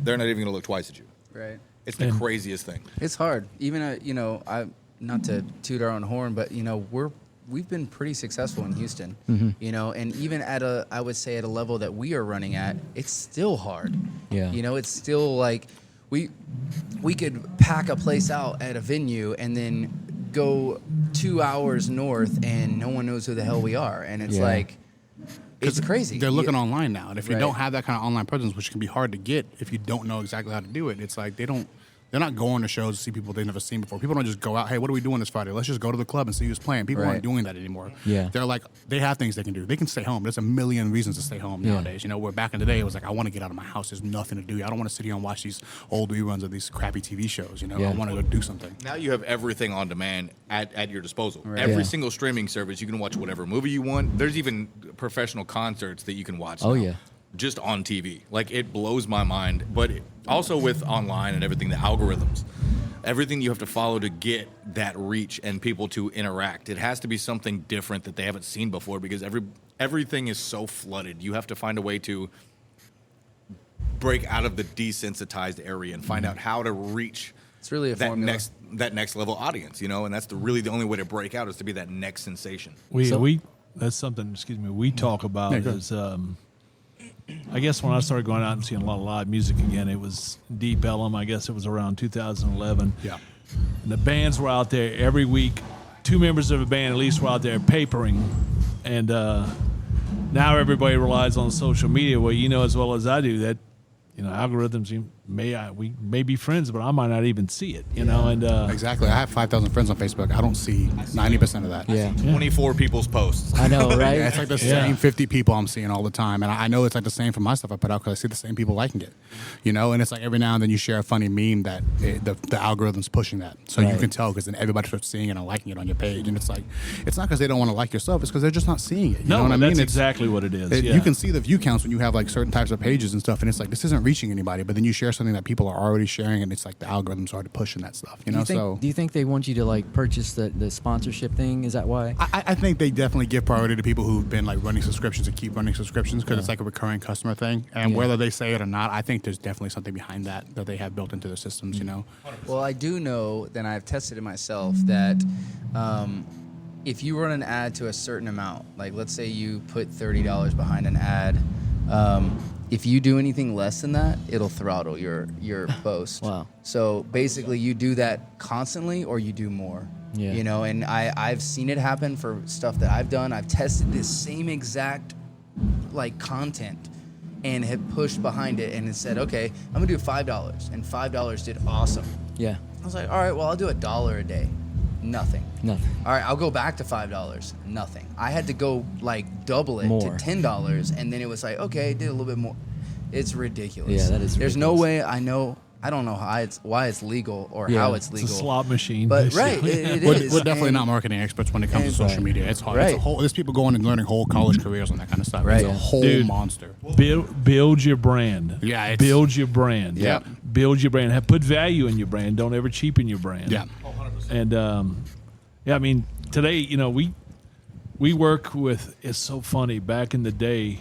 they're not even going to look twice at you. Right. It's the craziest thing. It's hard. Even I not to toot our own horn, but we've been pretty successful in Houston. And even at I would say at a level that we are running at, it's still hard. Yeah. It's still like we could pack a place out at a venue and then go 2 hours north and no one knows who the hell we are, and it's like. It's crazy. They're looking online now, and if you don't have that kind of online presence, which can be hard to get if you don't know exactly how to do it, it's like they're not going to shows to see people they've never seen before. People don't just go out, hey, what are we doing this Friday? Let's just go to the club and see who's playing. People aren't doing that anymore. Yeah. They're like, they have things they can do. They can stay home. There's a million reasons to stay home nowadays. Where back in the day, it was like, I want to get out of my house. There's nothing to do. I don't want to sit here and watch these old reruns of these crappy TV shows. I want to go do something. Now you have everything on demand at your disposal. Every single streaming service, you can watch whatever movie you want. There's even professional concerts that you can watch now, just on TV. Like, it blows my mind. But also with online and everything, the algorithms, everything you have to follow to get that reach and people to interact. It has to be something different that they haven't seen before because everything is so flooded. You have to find a way to break out of the desensitized area and find out how to reach It's really a that formula. next level audience, and that's really the only way to break out is to be that next sensation. That's something, we talk about is, I guess when I started going out and seeing a lot of live music again, it was Deep Ellum. I guess it was around 2011. Yeah. And the bands were out there every week. 2 members of a band at least were out there papering. And now everybody relies on social media. Well, as well as I do that, algorithms, we may be friends, but I might not even see it, and Exactly. I have 5,000 friends on Facebook. I don't see 90% of that. Yeah. 24 people's posts. I know, right? Yeah, it's like the same 50 people I'm seeing all the time. And I know it's like the same for my stuff I put out because I see the same people liking it. And it's like every now and then you share a funny meme that the algorithm's pushing that. So you can tell because then everybody starts seeing it and liking it on your page. And it's like, it's not because they don't want to like your stuff. It's because they're just not seeing it. You know what I mean? That's exactly what it is. You can see the view counts when you have like certain types of pages and stuff. And it's like, this isn't reaching anybody. But then you share something that people are already sharing and it's like the algorithms are pushing that stuff. Do you think they want you to like purchase the sponsorship thing? Is that why? I think they definitely give priority to people who've been like running subscriptions and keep running subscriptions because it's like a recurring customer thing. And whether they say it or not, I think there's definitely something behind that they have built into their systems, Well, I do know, then I've tested it myself, that if you run an ad to a certain amount, like let's say you put $30 behind an ad, if you do anything less than that, it'll throttle your post. Wow. So basically you do that constantly or you do more. Yeah. And I've seen it happen for stuff that I've done. I've tested this same exact like content and had pushed behind it and had said, okay, I'm gonna do $5, and $5 did awesome. Yeah. I was like, all right, well, I'll do $1 a day. Nothing. Nothing. All right, I'll go back to $5. Nothing. I had to go like double it More. to $10, and then it was like, okay, did a little bit more. It's ridiculous. Yeah, that is There's no ridiculous. way I don't know why it's legal or how it's It's legal. a slot machine. But basically. right, it We're, is. we're definitely And- not marketing experts when it comes to and- social media. It's hard. Right. It's a whole, there's people going and learning whole college careers on that kind of stuff. Right. It's a whole Dude. monster. Build your brand. Yeah, it's- build your brand. Yep. Build your brand. Put value in your brand. Don't ever cheapen your brand. Yeah. And yeah, I mean, today, you know, we work with. It's so funny. Back in the day,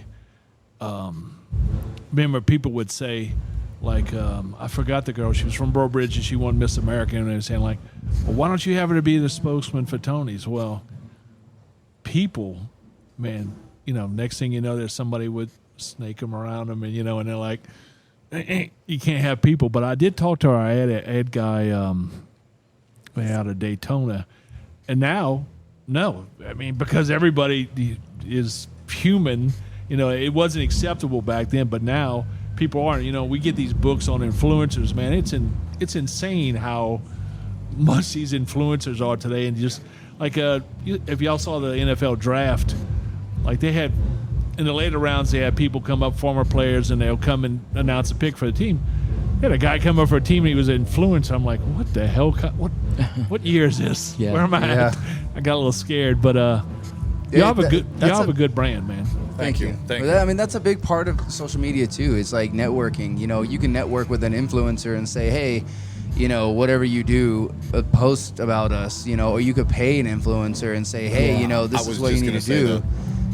remember people would say, like, I forgot the girl. She was from Brobridge and she won Miss America, and they were saying like, well, why don't you have her to be the spokesman for Tony's? Well, people, man, you know, next thing you know, there's somebody would snake them around them, and you know, and they're like, you can't have people. But I did talk to our ad guy out of Daytona, and now, no, I mean, because everybody is human, you know, it wasn't acceptable back then, but now people aren't. You know, we get these books on influencers, man. It's insane how much these influencers are today, and just like if y'all saw the NFL draft, like they had in the later rounds, they had people come up, former players, and they'll come and announce a pick for the team. They had a guy come up for a team, and he was an influencer. I'm like, what the hell? What year is this? Yeah. Where am I at? I got a little scared, but y'all have a good brand, man. Thank you. Thank But you. I mean, that's a big part of social media too. It's like networking. You know, you can network with an influencer and say, hey, you know, whatever you do, post about us. You know, or you could pay an influencer and say, hey, you know, this I was is what you just need gonna to say do. that.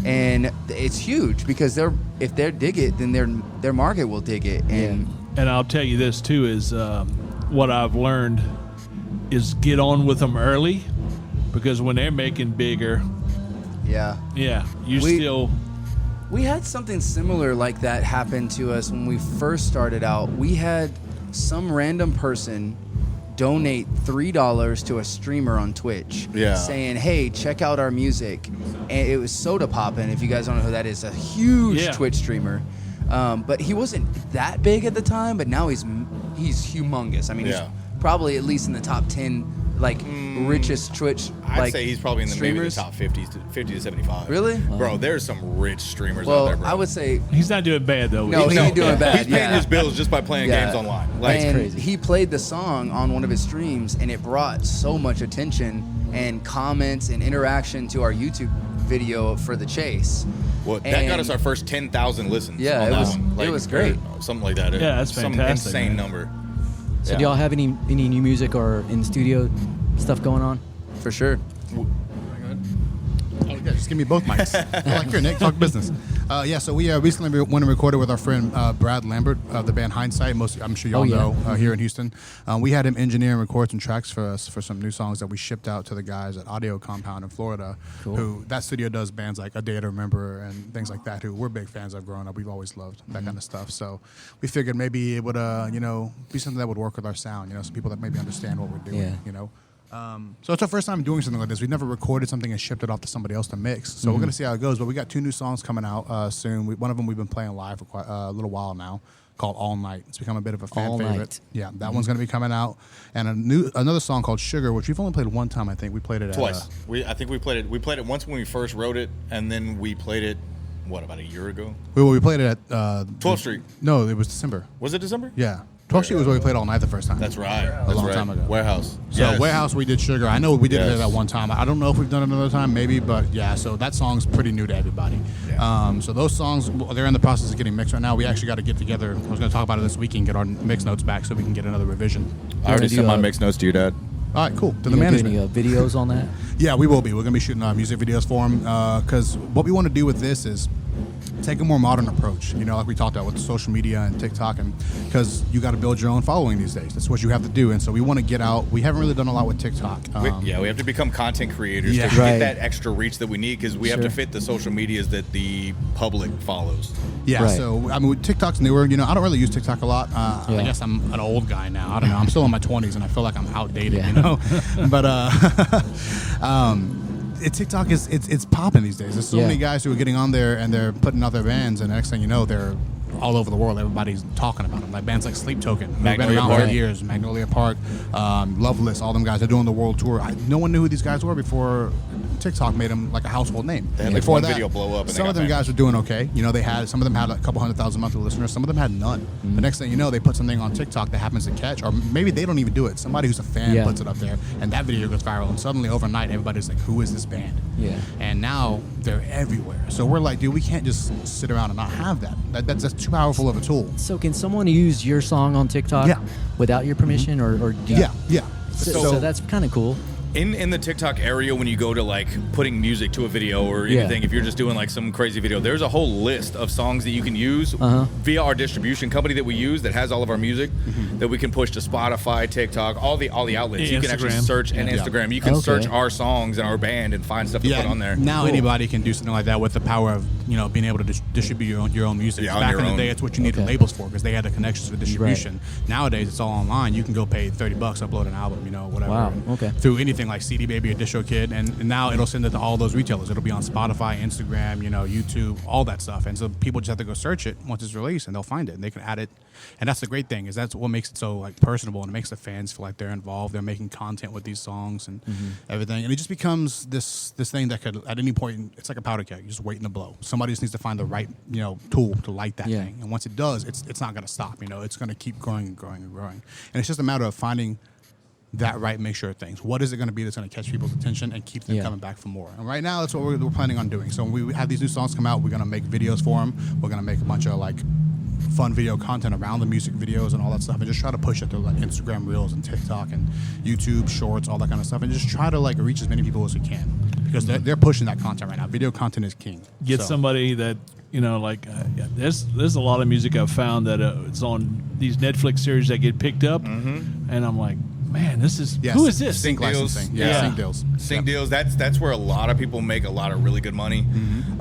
And it's huge because if they dig it, then their market will dig it. And And I'll tell you this too is what I've learned is get on with them early, because when they're making bigger, yeah. We had something similar like that happen to us when we first started out. We had some random person donate $3 to a streamer on Twitch, saying, hey, check out our music. And it was Soda Poppin', if you guys don't know who that is, a huge Twitch streamer. But he wasn't that big at the time, but now he's humongous. I mean, he's probably at least in the top 10 richest Twitch I'd say he's probably in the maybe the streamers. top 50 to 75. Really? Bro, there's some rich streamers out Well, there, bro. I would say he's not doing bad though. no, he ain't doing bad. He's paying his bills just by playing games online. Like, and crazy. he played the song on one of his streams, and it brought so much attention and comments and interaction to our YouTube video for the chase. well, that got us our first 10,000 listens. Yeah, on it that was- one. it was great. or something like that. Yeah, that's some fantastic, insane man. number. So do y'all have any new music or in studio stuff going on? For sure. Oh, yeah, just give me both mics. Like here, Nick, talk business. Yeah, so we recently went and recorded with our friend Brad Lambert of the band Hindsight. I'm sure y'all know here in Houston. We had him engineer and record some tracks for us for some new songs that we shipped out to the guys at Audio Compound in Florida. Cool. Who that studio does bands like A Day to Remember and things like that. Who we're big fans of growing up. We've always loved that kind of stuff. So we figured maybe it would be something that would work with our sound. You know, some people that maybe understand what we're doing. Yeah. You know. So it's our first time doing something like this. We've never recorded something and shipped it off to somebody else to mix. So we're going to see how it goes. But we got 2 new songs coming out soon. One of them we've been playing live for quite a little while now, called All Night. It's become a bit of a fan All favorite. Night. Yeah, that one's going to be coming out. And another song called Sugar, which we've only played one time, I think. We played it Twice. I think we played it. We played it once when we first wrote it, and then we played it, about a year ago? we played it at 12th Street. No, it was December. Was it December? Yeah. 12th Street was where we played All Night the first time. That's right. A long time ago. Warehouse. So Yes. Warehouse, we did Sugar. I know we did it Yes. that one time. I don't know if we've done it another time, maybe, but yeah. So that song's pretty new to everybody. Yeah. So those songs, they're in the process of getting mixed right now. We actually got to get together. I was going to talk about it this week and get our mix notes back so we can get another revision. I already do, sent my mix notes to your dad. All right, cool. To the You gonna do management. any videos on that? Yeah, we will be. We're going to be shooting music videos for them because what we want to do with this is take a more modern approach, you know, like we talked about with social media and TikTok, and because you got to build your own following these days. That's what you have to do. And so we want to get out. We haven't really done a lot with TikTok. We have to become content creators Yeah. to Right. get that extra reach that we need because we have to fit the social medias that the public follows. Yeah, Right. so I mean, TikTok's newer. You know, I don't really use TikTok a lot. I Yeah. guess I'm an old guy now. I don't know. I'm still in my 20s, and I feel like I'm outdated. Yeah. You know, but TikTok is it's popping these days. There's so Yeah. many guys who are getting on there and they're putting out their bands, and the next thing you know, they're all over the world. Everybody's talking about them. Like bands like Sleep Token, who've been Magnolia around Park. for years. Magnolia Park, Loveless, all them guys are doing the world tour. No one knew who these guys were before TikTok made them like a household name. They had, like, Before one that, video blow up and they some got of them famous. guys were doing okay. You know, some of them had a couple 100,000 monthly listeners. Some of them had none. The next thing you know, they put something on TikTok that happens to catch, or maybe they don't even do it. Somebody who's a fan Yeah. puts it up there, and that video goes viral. And suddenly, overnight, everybody's like, "Who is this band?" Yeah. And now they're everywhere. So we're like, dude, we can't just sit around and not have that. That's too powerful of a tool. So can someone use your song on TikTok Yeah. without your permission, or do you- Yeah. So that's kind of cool. In the TikTok area, when you go to like putting music to a video or Yeah. anything, if you're just doing like some crazy video, there's a whole list of songs that you can use via our distribution company that we use that has all of our music that we can push to Spotify, TikTok, all the outlets. You can actually Instagram. search and Yeah. Instagram. You can Okay. search our songs and our band and find stuff to put on there. Now Cool. anybody can do something like that with the power of being able to distribute your own music. Yeah, on Back your in the own. day, it's what you needed Okay. labels for because they had the connections with distribution. Nowadays, it's all online. You can go pay $30, upload an album, whatever. Wow, and okay. Through anything like CD Baby or DistroKid, and now it'll send it to all those retailers. It'll be on Spotify, Instagram, YouTube, all that stuff. And so people just have to go search it once it's released, and they'll find it, and they can add it. And that's the great thing is that's what makes it so like personable, and it makes the fans feel like they're involved. They're making content with these songs and everything, and it just becomes this thing that could at any point it's like a powder keg, you're just waiting to blow. Somebody just needs to find the right tool to light that Yeah. thing, and once it does, it's not going to stop. It's going to keep growing and growing and growing, and it's just a matter of finding that right mixture of things. What is it going to be that's going to catch people's attention and keep them Yeah. coming back for more? And right now, that's what we're planning on doing. So when we have these new songs come out, we're going to make videos for them. We're going to make a bunch of like fun video content around the music videos and all that stuff, and just try to push it through like Instagram Reels and TikTok and YouTube Shorts, all that kind of stuff, and just try to like reach as many people as we can because they're pushing that content right now. Video content is king. Get So- somebody that there's a lot of music I've found that it's on these Netflix series that get picked up, and I'm like, man, who is this? Sync deals. licensing. Yeah. Sync deals. Sync deals. That's where a lot of people make a lot of really good money,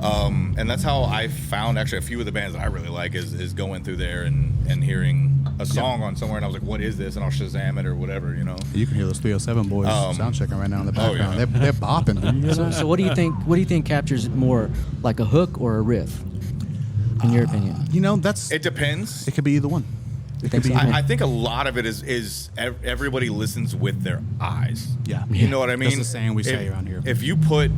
and that's how I found actually a few of the bands that I really like is going through there and hearing a song on somewhere, and I was like, what is this? And I'll Shazam it or whatever, You can hear those 307 boys sound checking right now in the oh, background. yeah. They're bopping. Dude. You hear that? So what do you think? What do you think captures it more, like a hook or a riff? In your opinion, It depends. could be either one. It could Think be so? either. I think a lot of it is everybody listens with their eyes. Yeah. You know what I mean? That's the saying we say around here. If you put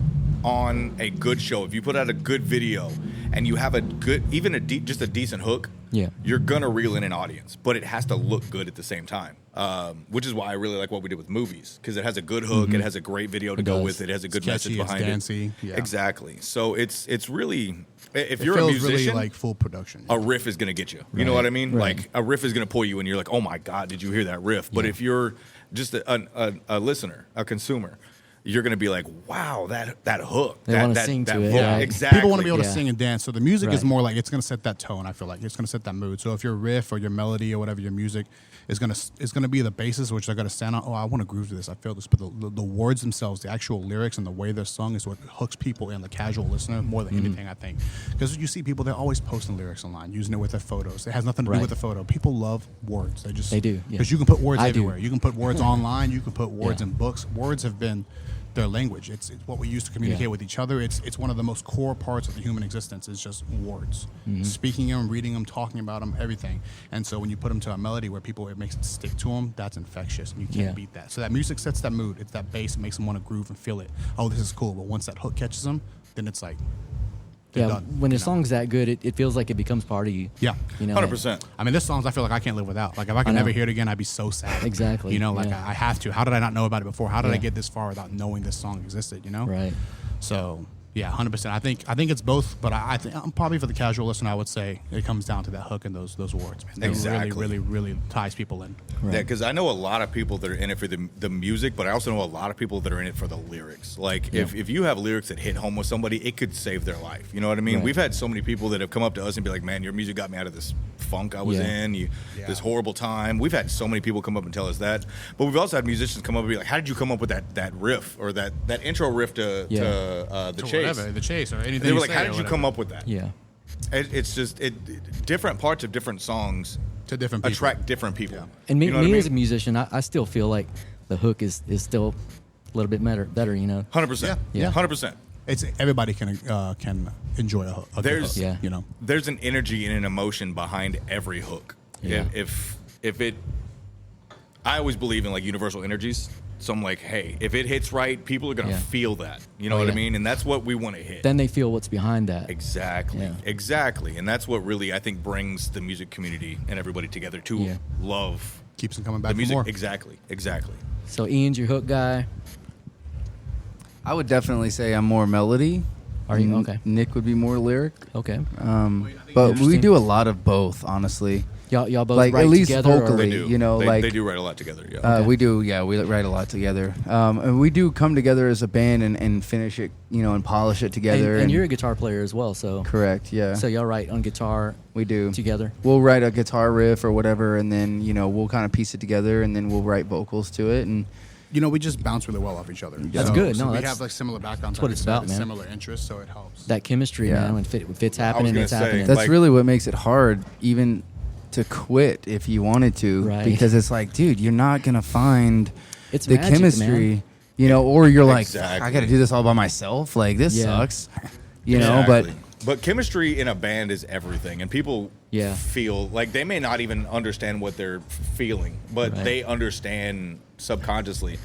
on a good show, if you put out a good video, and you have a good, even just a decent hook, Yeah. you're gonna reel in an audience. But it has to look good at the same time, which is why I really like what we did with movies because it has a good hook, it has a great video to go does. with it, has a good Catchy, message it's behind dancey, it. yeah. Exactly. So it's really if It you're a feels musician, really like full production. a riff is going to get you. You know what I mean? Right. Like a riff is going to pull you and you're like, oh my God, did you hear that riff? But if you're just a listener, a consumer, you're going to be like, wow, that hook. They wanna sing to it, vocal. right? Exactly. People want to be able to Yeah. sing and dance. So the music is Right. more like it's going to set that tone. I feel like it's going to set that mood. So if your riff or your melody or whatever your music is going to be the basis, which they're going to stand on. Oh, I want to groove to this. I feel this. But the words themselves, the actual lyrics and the way they're sung is what hooks people in, the casual listener, more than anything. I think because you see people, they're always posting lyrics online, using it with their photos. It has nothing to do Right. with the photo. People love words. They do, yeah. because you can put words I do. everywhere. You can put words online. You can put words Yeah. in books. Words have been their language. It's what we use to communicate Yeah. with each other. It's one of the most core parts of the human existence is just words. Speaking them, reading them, talking about them, everything. And so when you put them to a melody where it makes it stick to them, that's infectious and you can't Yeah. beat that. So that music sets that mood. It's that bass. It makes them want to groove and feel it. Oh, this is cool. But once that hook catches them, then it's like, they're Yeah, done, when you the know? song's that good, it feels like it becomes part of you. Yeah. 100%. I mean, there's songs I feel like I can't live without. Like if I I could know. never hear it again, I'd be so sad. Exactly, Like yeah. I have to. How did I not know about it before? How did I Yeah. get this far without knowing this song existed? Right. So yeah, 100%. I think it's both, but I think I'm probably for the casual listener. I would say it comes down to that hook and those words, man. That Exactly. really, really, really ties people in. Yeah, because I know a lot of people that are in it for the music, but I also know a lot of people that are in it for the lyrics. Like, if you have lyrics that hit home with somebody, it could save their life. You know what I mean? Right. We've had so many people that have come up to us and be like, man, your music got me out of this funk I was Yeah. in, this horrible time. We've had so many people come up and tell us that. But we've also had musicians come up and be like, how did you come up with that riff or that intro riff to the To chase? whatever, the chase or anything. They were you like, say how or did you whatever. come up with that? Yeah. It's just different parts of different songs To different people. attract different people. And me, You know what I me as a mean? musician, I still feel like the hook is still a little bit better, you know? 100%. Yeah. 100%. it's everybody can enjoy a good There's hook, Yeah. you know. there's an energy and an emotion behind every hook. Yeah. If it, I always believe in like universal energies. So I'm like, hey, if it hits right, people are gonna Yeah. feel that. You know Oh, what I yeah. mean? And that's what we want to hit. Then they feel what's behind that. Exactly. Yeah. Exactly. And that's what really I think brings the music community and everybody together to Yeah. love Keeps them coming back the for music. more. Exactly. Exactly. So Ian's your hook guy. I would definitely say I'm more melody. Are you okay? Nick would be more lyric. Okay. But we Interesting. do a lot of both, honestly. Y'all both Like, write at least together. or- vocally. They do. You know, they, like- they do write a lot together. Yeah. We do, yeah. We write a lot together, and we do come together as a band and finish it, you know, and polish it And, together. and you're a guitar player as well, so correct, yeah. so y'all write on guitar we do. together. We'll write a guitar riff or whatever, and then we'll kind of piece it together, and then we'll write vocals to it. And You know, we just bounce really well off each other. That's good. No, we that's- have like similar backgrounds. that's what like it's I said, about, man. Similar interests, so it helps. That chemistry, Yeah. man. When fit's I happening, was it's gonna say, happening. that's like- really what makes it hard, even to quit if you wanted to, Right. because it's like, dude, you're not gonna find It's the magic, chemistry, man. or you're like, Exactly. I got to do this all by myself. Like this Yeah. sucks, but. But chemistry in a band is everything, and people Yeah. feel like they may not even understand what they're feeling, but Right. they understand subconsciously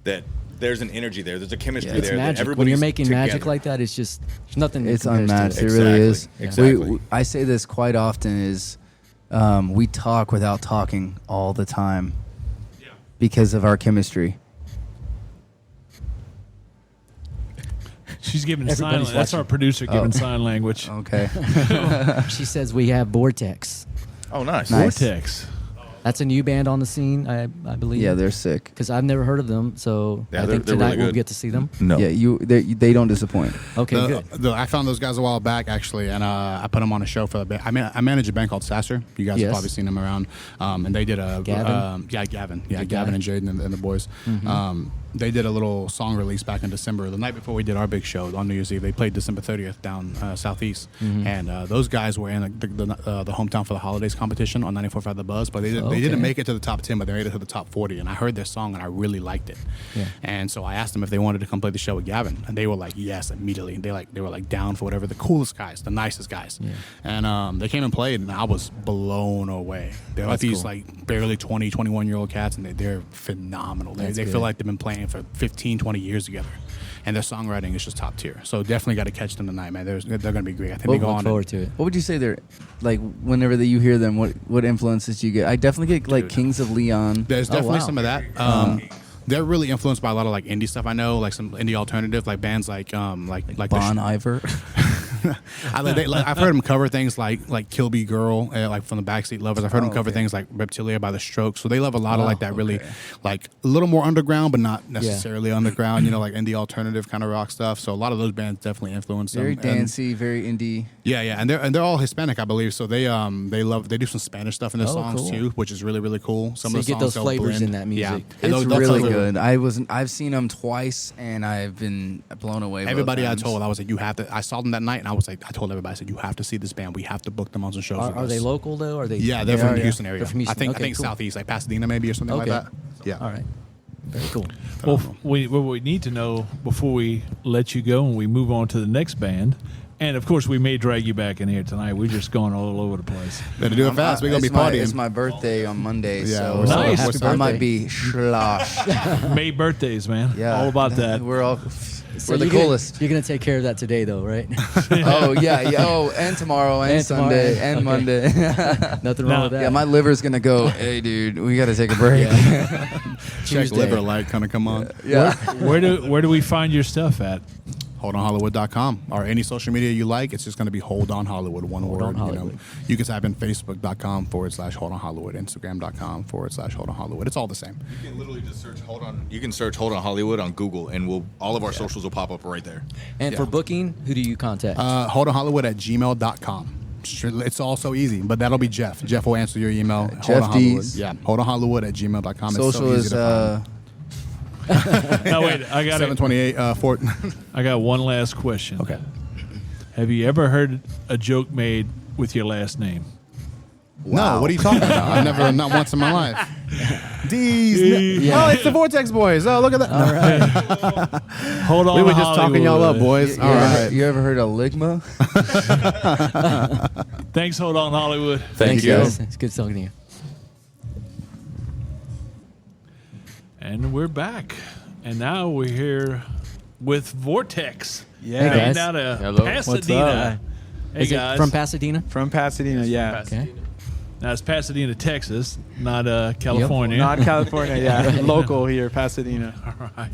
that there's an energy there, there's a chemistry Yeah. It's there. That magic. When everybody's you're making magic together. like that, it's just there's nothing. that It's compares to unmatched. It it. really is. Exactly. I say this quite often is we talk without talking all the time because of our chemistry. She's giving sign. Everybody's That's watching. our producer giving sign language. Okay. She says we have Vortxz. Oh, nice. Nice. Vortxz. That's a new band on the scene, I believe. Yeah, they're sick. Because I've never heard of them, so Yeah, I think they're tonight really we'll good. get to see them. No. Yeah, they don't disappoint. Okay, good. I found those guys a while back actually, and I put them on a show for the band. I manage a band called Sasser. You guys Yes. have probably seen them around. And they did a Gavin? Gavin, Good Gavin guy. and Jaden and the boys. They did a little song release back in December, the night before we did our big show on New Year's Eve. They played December 30th down southeast, and those guys were in the hometown for the holidays competition on 94.5 The Buzz, but they Okay. didn't make it to the top 10, but they made it to the top 40. And I heard their song and I really liked it. Yeah. And so I asked them if they wanted to come play the show with Gavin, and they were like yes immediately. They were like down for whatever. The coolest guys, the nicest guys. Yeah. And they came and played, and I was blown away. They're like That's these cool. like barely 20, 21-year-old cats, and they're phenomenal. They That's feel good. like they've been playing for 15, 20 years together, and their songwriting is just top tier. So definitely got to catch them tonight, man. They're going to be great. I think they We'll go look on. forward to it. What would you say they're like whenever that you hear them? What influences do you get? I definitely get like Kings of Leon. There's Oh, definitely wow. some of that. They're really influenced by a lot of like indie stuff. I know, like some indie alternative, like bands like the Bon Iver. I've heard them cover things like Kill Be Girl, like from the Backseat Lovers. I've heard them cover things like Reptilia by The Strokes. So they love a lot of like that really, like a little more underground, but not necessarily underground. You know, like indie alternative kind of rock stuff. So a lot of those bands definitely influence them. Very And- dancey, very indie. yeah, and they're all Hispanic, I believe. So they do some Spanish stuff in their Oh, songs cool. too, which is really really cool. Some So of you the get songs those they'll flavors blend. in that music. Yeah, It's and they'll really cover- good. I've seen them twice, and I've been blown away. both Everybody I times. told, I was like, you have to. I saw them that night, and I was like, I told everybody, I said, you have to see this band. We have to book them on some shows. with Are us. they local though? Or are they? Yeah, they're They from are, the yeah. Houston area. They're from Houston. I Okay, think cool. southeast, like Pasadena maybe or something like Okay. that. Yeah. All right. Very cool. Well, what we need to know before we let you go and we move on to the next band, and of course we may drag you back in here tonight. We're just going all over the place. Better do it fast. We're gonna be It's my- partying. It's my birthday on Monday, Yeah, so we're so- Nice. we're Happy so- I might birthday. be sloshed. May birthdays, man. Yeah, all about that. We're all So we're the you're gonna- coolest. You're gonna take care of that today, though, right? Oh yeah. Oh, and tomorrow, and, And tomorrow, Sunday, and okay. Monday. Nothing Now- wrong with that. Yeah, my liver's gonna go. Hey, dude, we gotta take a break. Check Tuesday. liver light kind of come on. Yeah. Where do we find your stuff at? HoldOnHollywood.com or any social media you like. It's just going to be Hold On Hollywood, one Hold word. On Hollywood. You can type in Facebook.com/Hold On Hollywood, Instagram.com/Hold On Hollywood. It's all the same. You can literally just search Hold On. You can search Hold On Hollywood on Google, and all of our socials will pop up right there. And for booking, who do you contact? HoldOnHollywood@gmail.com. It's all so easy, but that'll be Jeff. Jeff will answer your email. Hold Jeff On Hollywood. D's. Yeah, HoldOnHollywood@gmail.com. Social it's so easy is to find. No, wait, I got it. 728 Fort. I got one last question. Okay. Have you ever heard a joke made with your last name? No, what are you talking about? I've never, not once in my life. D's. Yeah. Oh, it's the Vortxz boys. Oh, look at that. All right. Hold on. We were just talking y'all up, Hollywood. boys. All right. You ever heard of Ligma? Thanks, Hold On Hollywood. Thank you, guys. It's good talking to you. And we're back. And now we're here with Vortxz. Yeah. Hey, Heading guys. out of Hello. Pasadena. Hey, Is it guys. from Pasadena? From Pasadena, yeah. Okay. Now, it's Pasadena, Texas, not California. Not California, yeah. Local here, Pasadena. All right.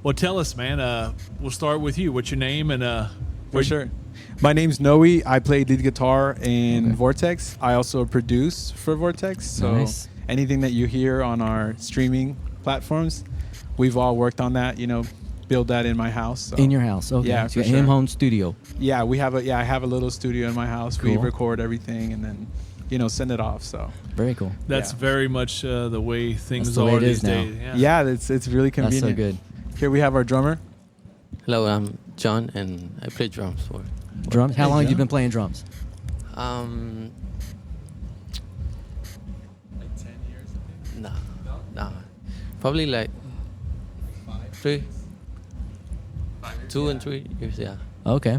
Well, tell us, man. We'll start with you. What's your name? And For sure. My name's Noe. I play lead guitar in Vortxz. I also produce for Vortxz. So Nice. anything that you hear on our streaming platforms, we've all worked on that, build that in my house. So. In your house. Okay. Yeah, So for you sure. in-home studio. Yeah, I have a little studio in my house. We Cool. record everything and then, send it off. So Very cool. that's Yeah. very much the way things the way are it is these now. days. yeah, it's really That's convenient. so good. Here we have our drummer. Hello, I'm John, and I play drums for. Drums. How long have you been playing drums? Like 10 years. Nah. Probably like 3, 2 and 3 years. Yeah. Okay.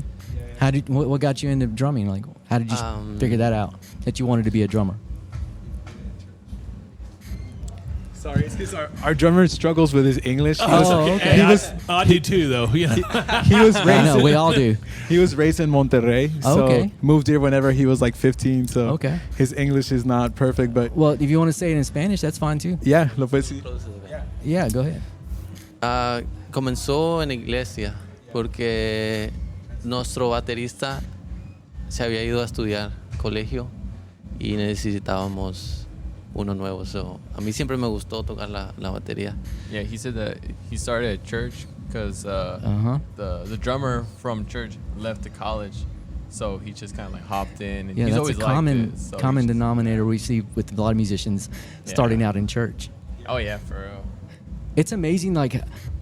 How did what got you into drumming? Like, how did you figure that out that you wanted to be a drummer? Sorry, it's because our drummer struggles with his English. okay. I do too, though. Yeah. He was I raised. know, we all do. He was raised in Monterrey, so Okay. moved here whenever he was like 15. So Okay. his English is not perfect, but Well, if you want to say it in Spanish, that's fine too. yeah, lo puedes decir. Yeah, go ahead. Comenzó en la iglesia porque nuestro baterista se había ido a estudiar colegio y necesitábamos uno nuevo. So, a mí siempre me gustó tocar la batería. Yeah, he said that he started at church because the drummer from church left to college, so he just kind of like hopped in. And Yeah, he's that's always a common liked it, so common he's just- denominator we see with a lot of musicians starting out in church. Oh yeah, for real. It's amazing. Like,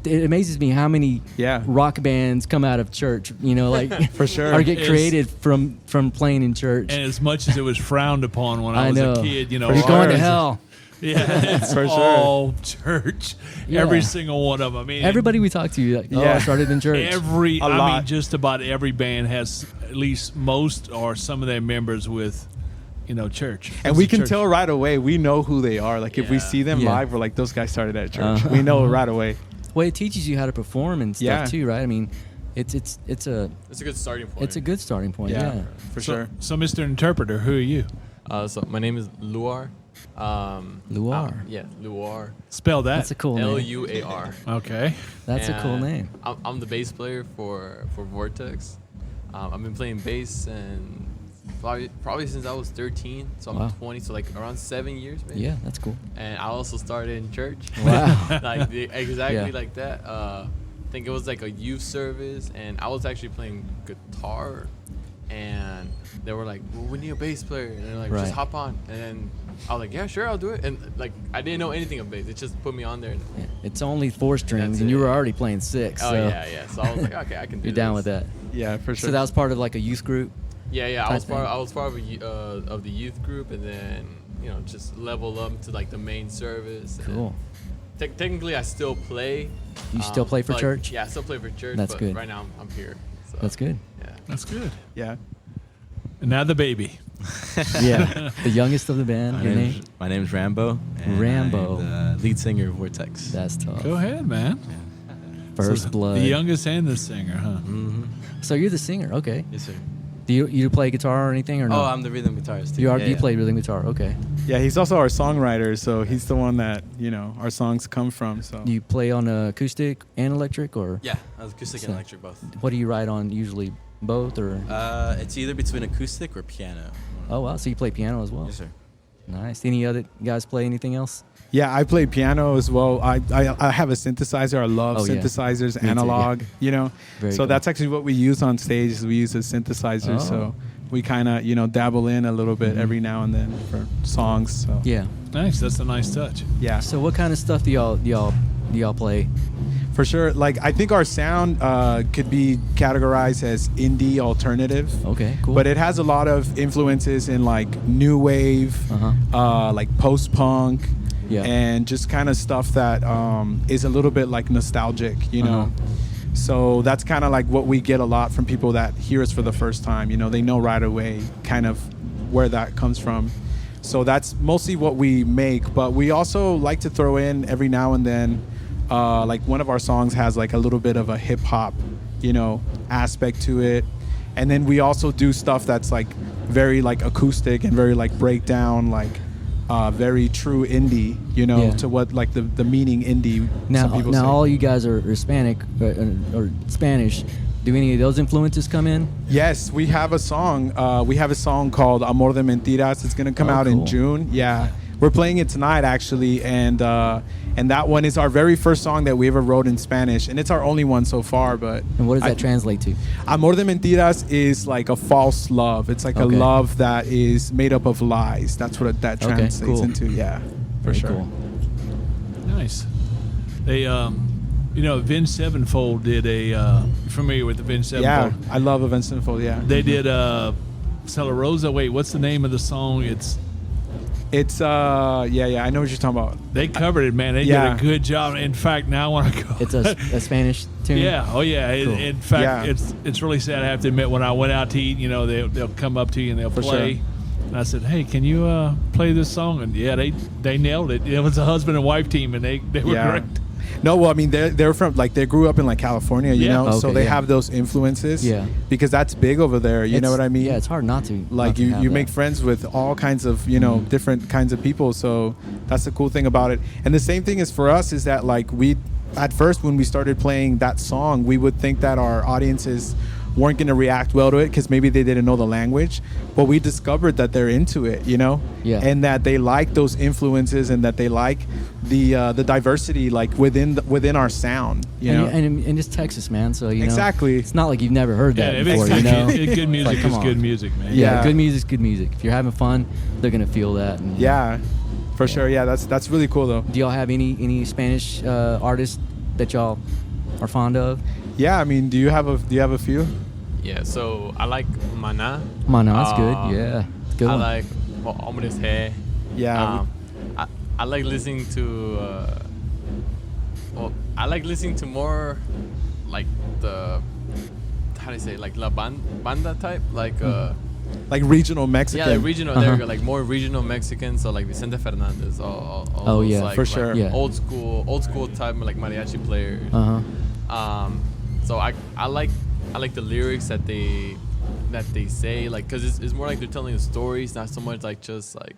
it amazes me how many rock bands come out of church. Like For sure. or get It's- created from playing in church. And as much as it was frowned upon when I was know. a kid, You're going to hell. Yeah, it's For sure. all church. Yeah. Every single one of them. I mean, Everybody we talk to, like, I started in church. I mean, just about every band has at least most or some of their members with, church. And It's we a can church. tell right away. We know who they are. Like if we see them Yeah. live, we're like, those guys started at church. We know right away. Well, it teaches you how to perform and stuff Yeah. too, right? I mean, it's a It's a good starting point. it's a good starting point. Yeah. For So- sure. So, Mr. Interpreter, who are you? So my name is Luar. Luar. Yeah, Luar. Spell that. That's a cool name. Luar. Okay. That's a cool And name. I'm the bass player for Vortxz. I've been playing bass and probably since I was 13, so I'm Wow. 20, so like around 7 years maybe. Yeah, that's cool. And I also started in church. Wow. Like exactly Yeah. like that. I think it was like a youth service, and I was actually playing guitar, and they were like, "Well, we need a bass player," and they're like, Right. "Just hop on." And then I was like, "Yeah, sure, I'll do it." And like I didn't know anything of bass; it just put me on there. And, Yeah. It's only 4 strings, That's and you it. were already playing 6. oh so yeah. So I was like, "Okay, I can do You're down this." with that. Yeah, for sure. So that was part of like a youth group. Yeah. I type was part. thing. I was part of the youth group, and then just level up to like the main service. and Cool. Technically, I still play. You still play for but, church? Yeah, I still play for church. That's but good. Right now, I'm here. So, That's good. Yeah. That's good. Yeah. And now the baby. Yeah. The youngest of the band. Your name? My name's Rambo. And Rambo. I'm the lead singer of Vortxz. That's tough. Go ahead, man. First So blood. The youngest and the singer, huh? Mm-hmm. So you're the singer. Okay. Yes, sir. Do you play guitar or anything or no? Oh, I'm the rhythm guitarist. Too. You Yeah, you play rhythm guitar. Okay. Yeah, he's also our songwriter, so he's the one that our songs come from. So You play on acoustic and electric, or Yeah, acoustic So- and electric both. what do you write on usually? Both or? It's either between acoustic or piano. Oh wow, so you play piano as well. Yes, sir. Nice. Any other guys play anything else? yeah, I play piano as well. I have a synthesizer. I love Oh, yeah. synthesizers, Me too, analog. Very So cool. that's actually what we use on stage. Is we use a synthesizer. Oh. So we kind of dabble in a little bit every now and then for songs. So Yeah. Nice. That's a nice touch. yeah. So what kind of stuff do y'all play? For sure. Like, I think our sound could be categorized as indie alternative. Okay, cool. But it has a lot of influences in like new wave, Uh-huh. like post punk, Yeah. and just kind of stuff that is a little bit like nostalgic, you know. So that's kind of like what we get a lot from people that hear us for the first time. You know, they know right away kind of where that comes from. So that's mostly what we make, but we also like to throw in every now and then, like one of our songs has like a little bit of a hip hop, you know, aspect to it. And then we also do stuff that's like very like acoustic and very like breakdown, like very true indie, you know, Yeah. to what like the meaning indie. Now, some people say. all you guys are Hispanic or Spanish. Do any of those influences come in? Yes, we have a song. We have a song called Amor de Mentiras. It's gonna come out in cool. June. Yeah, we're playing it tonight actually, and that one is our very first song that we ever wrote in Spanish, and it's our only one so far. But And what does that translate to? Amor de Mentiras is like a false love. It's like a Okay. love that is made up of lies. That's what that Okay, translates cool. into. Yeah, for Very sure. cool. Nice. They, you know, Vince Sevenfold did a. Familiar with the Vince Yeah, Sevenfold? I love Avenged Sevenfold. Yeah, They did Stella Rosa. Wait, what's the name of the song? It's yeah. I know what you're talking about. They covered it, man. They Yeah. did a good job. In fact, now I want to go. It's a Spanish tune. Yeah. Oh, yeah. Cool. In fact, Yeah. it's really sad. I have to admit, when I went out to eat, you know, they'll come up to you and they'll For play. sure. And I said, "Hey, can you play this song?" And yeah, they nailed it. It was a husband and wife team, and they were great. No, well, I mean, they're from like they grew up in like California, you Yeah. know, so Okay, they yeah. have those influences. Yeah. Because that's big over there. You know what I mean? Yeah, it's hard not to. Like you make friends with all kinds of different kinds of people. So that's the cool thing about it. And the same thing is for us is that like we, at first when we started playing that song, we would think that our audiences weren't going to react well to it because maybe they didn't know the language, but we discovered that they're into it, you know, and that they like those influences and that they like the diversity like within our sound, you know. And it's Texas, man. So you know, Exactly. it's not like you've never heard that Yeah, before. it's You know, good music Like, come is on. good music, man. Yeah, good music's good music. If you're having fun, they're gonna feel that. And, Yeah, for sure. Yeah, that's really cool though. Do y'all have any Spanish artists that y'all are fond of? Yeah, I mean, do you have a few? Yeah, so I like Maná. Maná, that's good. Yeah, it's a good I one. like Hombres G. Yeah. I like listening to. I like listening to more, like the, how do you say, like la banda type, like. Like regional Mexican. Yeah, like regional. There we go, like more regional Mexican. So like Vicente Fernandez, all Oh, those, yeah. like, For sure. like Yeah. old school type, like mariachi players. So I like the lyrics that they say, like, because it's more like they're telling the stories, not so much like just like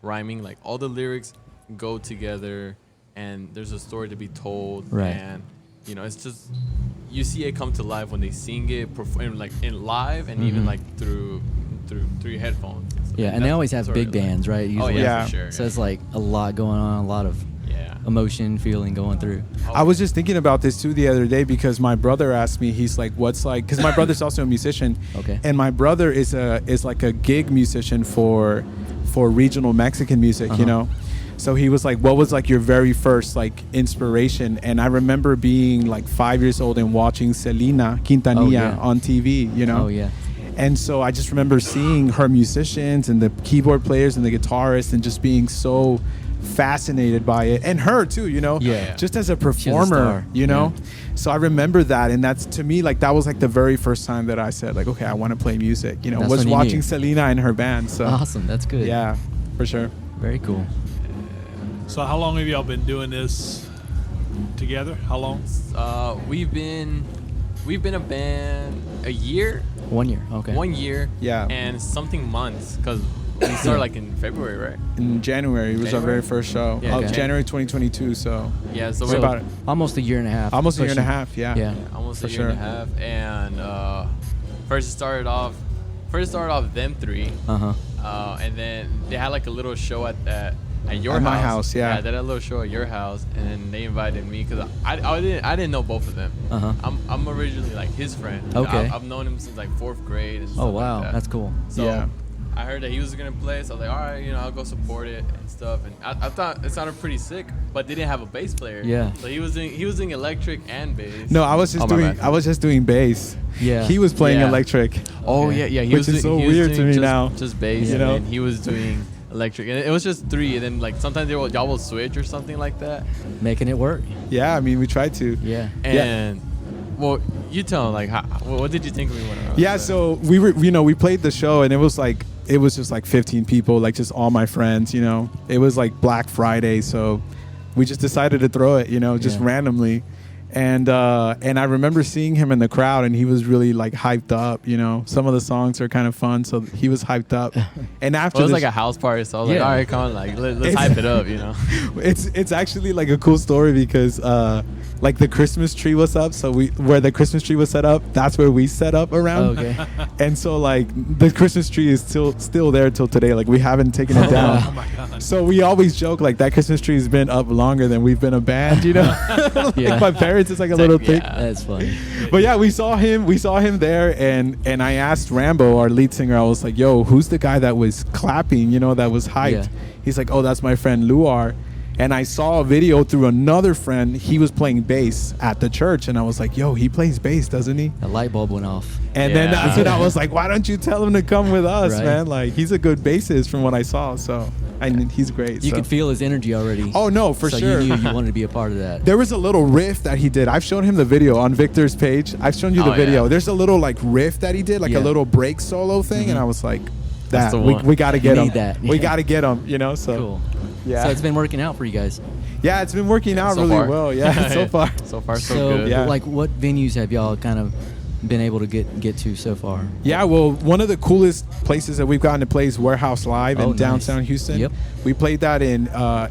rhyming. Like all the lyrics go together, and there's a story to be told. Right. And you know, it's just you see it come to life when they sing it, perform like in live, and even like through your headphones. Yeah, and they always have that's big what I like. bands, right? Oh Usually. yeah, for sure. So it's like a lot going on, a lot of emotion, feeling going through. I was just thinking about this too the other day because my brother asked me, he's like, what's like, because my brother's also a musician. Okay. And my brother is like a gig musician for regional Mexican music, you know? So he was like, what was like your very first like inspiration? And I remember being like 5 years old and watching Selena Quintanilla on TV, you know? Oh, yeah. And so I just remember seeing her musicians and the keyboard players and the guitarists and just being so fascinated by it, and her too, you know, just as a performer, star. you know. So I remember that, and that's to me like that was like the very first time that I said like, okay, I want to play music, you know. That's Was when you watching knew. Selena and her band. So Awesome, that's good. Yeah, for sure. Very cool. So how long have y'all been doing this together? How long? We've been a band a year. 1 year. Okay. 1 year. Yeah. And something months, because we started like in February, right? In January was our very first show. Yeah, okay. January 2022. So Yeah, so we're we're about almost a year and a half. almost a year and a pushing. half. Yeah. Yeah. almost for a year sure. and a half. And first it started off them three. And then they had like a little show at your At house. my house, yeah. They had a little show at your house, and then they invited me because I didn't know both of them. I'm originally like his friend. Okay. I've known him since like 4th grade. And Oh stuff wow, like that. that's cool. So Yeah. I heard that he was gonna play, so I was like, all right, you know, I'll go support it and stuff. And I thought it sounded pretty sick, but they didn't have a bass player. Yeah. So he was doing electric and bass. No, I was just doing bass. Yeah. He was playing Yeah. electric. Oh Okay. yeah. He Which was is so he was weird to doing me just, now. Just bass, You and know? then he was doing electric, and it was just 3, and then like sometimes y'all will switch or something like that. Making it work. Yeah, I mean, we tried to. Yeah. And well, you tell them like, what did you think when we went around? Yeah, so we were, we played the show, and it was just like 15 people, like just all my friends. It was like Black Friday, so we just decided to throw it, just randomly. And I remember seeing him in the crowd, and he was really like hyped up. Some of the songs are kind of fun, so he was hyped up. And after it was like a house party, so I was like, all right, come on, like let's hype it up, It's actually like a cool story because like the Christmas tree was up, so where the Christmas tree was set up, that's where we set up around. Okay. And so like the Christmas tree is still there till today. Like we haven't taken it down. Oh my God. So we always joke like that Christmas tree has been up longer than we've been a band. Like my parents, it's like a little thing. That's funny. But yeah, we saw him there, and I asked Rambo, our lead singer, I was like, yo, who's the guy that was clapping, that was hyped? Yeah. He's like, oh, that's my friend Luar. And I saw a video through another friend. He was playing bass at the church, and I was like, yo, he plays bass, doesn't he? A light bulb went off. And then that's when I was like, why don't you tell him to come with us, Right. man? Like, he's a good bassist from what I saw, so he's great. You so. could feel his energy already. Oh, no, for so sure. you knew you wanted to be a part of that. There was a little riff that he did. I've shown him the video on Victor's page. I've shown you the video. Yeah. There's a little like riff that he did, like a little break solo thing, and I was like, that we got to get him. That. We got to get him. So Cool. yeah. So it's been working out for you guys. Yeah, it's been working out so really far. well. Yeah, so far. So far, so So good. Yeah. like, what venues have y'all kind of been able to get to so far? Yeah, well, one of the coolest places that we've gotten to play is Warehouse Live in nice. downtown Houston. Yep. We played that in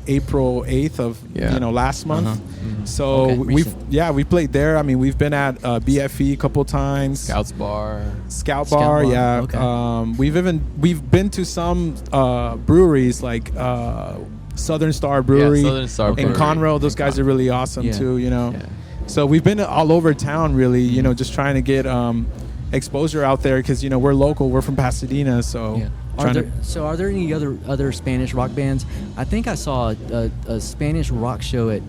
April 8th of last month. So Okay, we played there. I mean, we've been at BFE a couple times. Scouts Bar. Scout Bar, yeah. Okay. We've been to some breweries like Southern Star Brewery Southern Star in Brewery. Conroe. Those guys are really awesome Yeah. too. Yeah. So we've been all over town, really. Just trying to get exposure out there because we're local. We're from Pasadena, so. Yeah. Are there any other Spanish rock bands? I think I saw a Spanish rock show at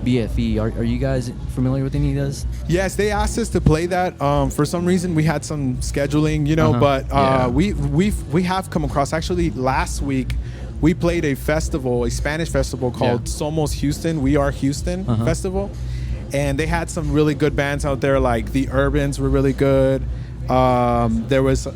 BFE. Are you guys familiar with any of those? Yes, they asked us to play that. For some reason, we had some scheduling, but we have come across. Actually, last week, we played a Spanish festival called Somos Houston. We Are Houston Festival, and they had some really good bands out there. Like the Urbans were really good. There was.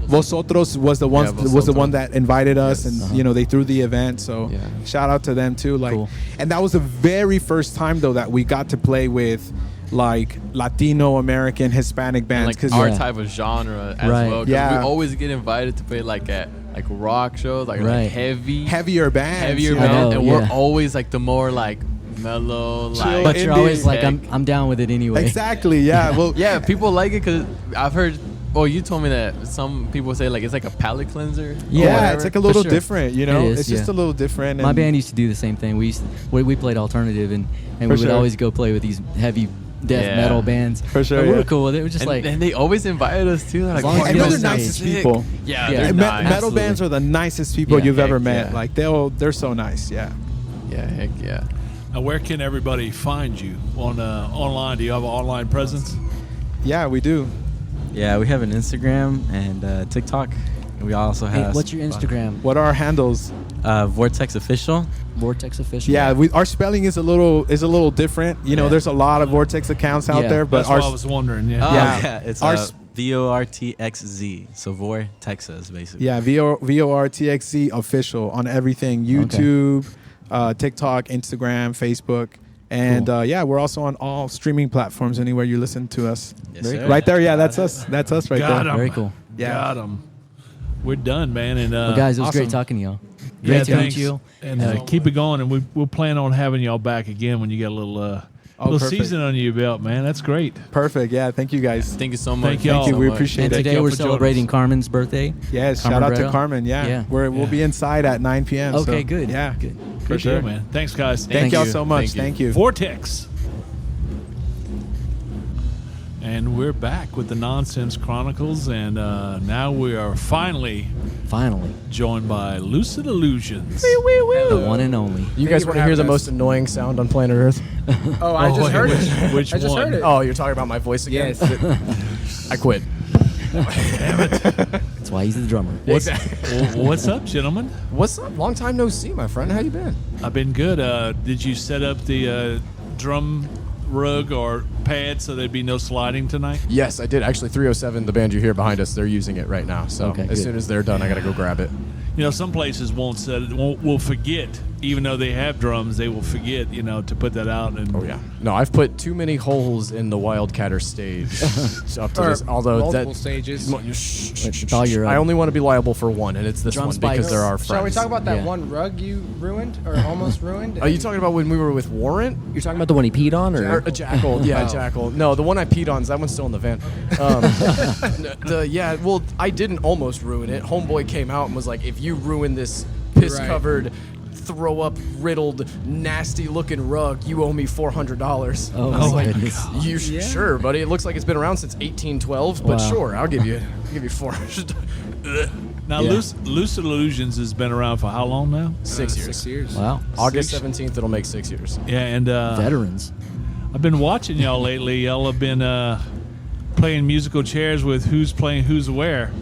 Vosotros was the one that invited us, and they threw the event. So shout out to them too. Like, Cool. and that was the very first time though that we got to play with like Latino American Hispanic bands Like our type of genre as Right. well. 'Cause Yeah. we always get invited to play like at like rock shows, like Right. heavier bands, I know, and we're yeah. always like the more like mellow, like. But you're indie always like, tech. I'm down with it anyway. Exactly. Yeah. Well. Yeah, people like it because I've heard. Well, you told me that some people say like it's like a palate cleanser. Yeah, it's like a little sure. different, It is, it's just a little different. My and- band used to do the same thing. We played alternative, and we would sure. always go play with these heavy death metal bands. For sure, And we yeah. were cool with it. It was just like, and they always invited us too. Like, long as And you they're don't the say nicest it. people. Yeah, Yeah. they're Me- nice. metal bands are the nicest people Yeah. you've ever Heck met. yeah. Like they're so nice. Yeah. Yeah, heck yeah. Now, where can everybody find you on online? Do you have an online presence? Yeah, we do. Yeah, we have an Instagram and TikTok. And we also hey, have. what's your Instagram? What are our handles? Vortxz Official. Vortxz Official. Yeah, our spelling is a little different. There's a lot of Vortxz accounts out Yeah. there, but That's what I was wondering. Yeah. Oh, Yeah. It's Our VORTXZ. So Vortxz, basically. yeah, VORTXZ official on everything: YouTube, TikTok, Instagram, Facebook. And we're also on all streaming platforms. Anywhere you listen to us, Yes, sir. right there. Yeah, that's us. That's us right Got there. 'em. Very cool. Yeah. Got 'em. We're done, man. And Well, guys, it was awesome. great talking to y'all. yeah, Great to meet thanks. you. And keep it going. And we'll plan on having y'all back again when you get a little perfect. season under your belt, man. That's great. Perfect. Yeah, thank you guys. Thank you so much. Thank y'all. Thank you. We so much. appreciate And it. today y'all we're for joining celebrating us. Carmen's birthday. Yes, Carmen shout out to Brito. Carmen. Yeah, Yeah. we'll be inside at 9 p.m. Okay, so, good. Yeah, Good. for Good sure, deal, man. Thanks, guys. Thank y'all you. so much. Thank you. Thank you. Vortxz. And we're back with the Nonsense Chronicles, and now we are finally joined by Lucid Illusions. The one and only. You guys want to hear the most annoying sound on planet Earth? Oh, I just heard it. Which I just one? heard it. Oh, you're talking about my voice again? Yes. I quit. Damn it. That's why he's the drummer. What's up, gentlemen? What's up? Long time no see, my friend. How you been? I've been good. Did you set up the drum rug or pad so there'd be no sliding tonight? Yes, I did. Actually, 307, the band you hear behind us, they're using it right now. So as soon as they're done, I got to go grab it. You know, some places will forget, even though they have drums, they will forget, to put that out. And oh yeah, no, I've put too many holes in the Wildcatter stage up to this. Although multiple stages. I only want to be liable for one, and it's this one because they're our friends. Shall we talk about that one rug you ruined or almost ruined? Are you talking about when we were with Warrant? You're talking about the one he peed on, or a Jackal? Yeah, Jackal. No, the one I peed on. That one's still in the van. Well, I didn't almost ruin it. Homeboy came out and was like, "If you ruin this piss-covered, throw-up riddled, nasty-looking rug, you owe me $400." Oh, I was my like, goodness. Sure, buddy. It looks like it's been around since 1812, but sure, I'll give you $400. Now, Lucid Illusions has been around for how long now? 6 years. 6 years. Wow. August 17th, it'll make 6 years. Yeah, and veterans. I've been watching y'all lately. Y'all have been playing musical chairs with who's playing who's where.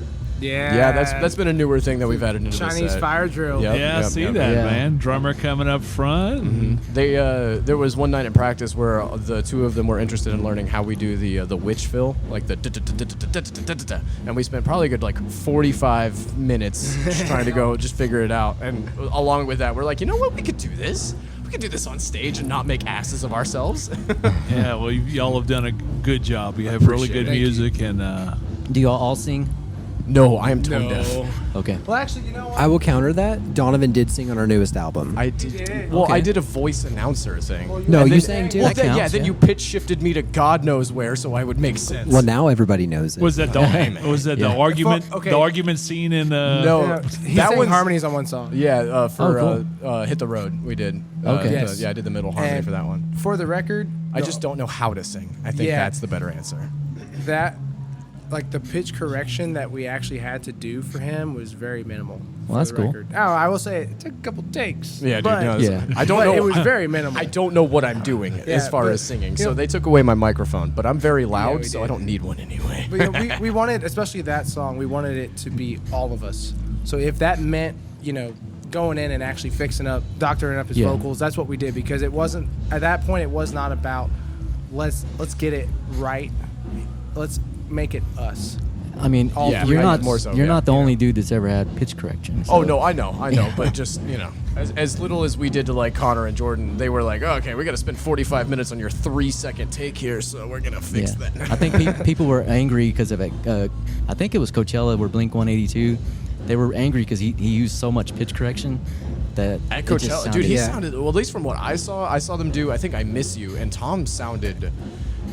Yeah, that's been a newer thing that we've added into Chinese the set. fire drill. I see that, man. Drummer coming up front. Mm-hmm. There was one night in practice where the two of them were interested in learning how we do the witch fill, like the and we spent probably a good 45 minutes trying to just figure it out. And along with that, we're like, you know what, we could do this. We could do this on stage and not make asses of ourselves. Yeah, well, y'all have done a good job. You have really good music, and do y'all all sing? No, I am tone deaf. Okay. Well, actually, you know what? I will counter that. Donovan did sing on our newest album. I did. Well, I did a voice announcer thing. No, you sang too. Well, then you pitch shifted me to God knows where, so I would make sense. Well, now everybody knows it. Was that the argument? Okay. The argument scene in No, he sang harmonies on one song. Yeah, for Hit the Road, we did. Okay. I did the middle harmony for that one. For the record, I just don't know how to sing. I think that's the better answer. That, the pitch correction that we actually had to do for him was very minimal. Well, that's cool. Record. Oh, I will say it took a couple takes. Yeah, but, dude. No, I don't know. It was very minimal. I don't know what I'm doing as far as singing. So they took away my microphone, but I'm very loud, so I don't need one anyway. But, we wanted, especially that song, we wanted it to be all of us. So if that meant, going in and actually doctoring up his vocals, that's what we did, because it wasn't, at that point, it was not about let's get it right. Let's make it us. I mean, you're not the only dude that's ever had pitch correction. So. Oh no, I know, but just as little as we did to Connor and Jordan, they were like, oh, okay, we got to spend 45 minutes on your 3-second take here, so we're gonna fix that. I think people were angry because of it. I think it was Coachella where Blink-182. They were angry because he used so much pitch correction that at Coachella, dude, he sounded, well, at least from what I saw them do. I think I Miss You, and Tom sounded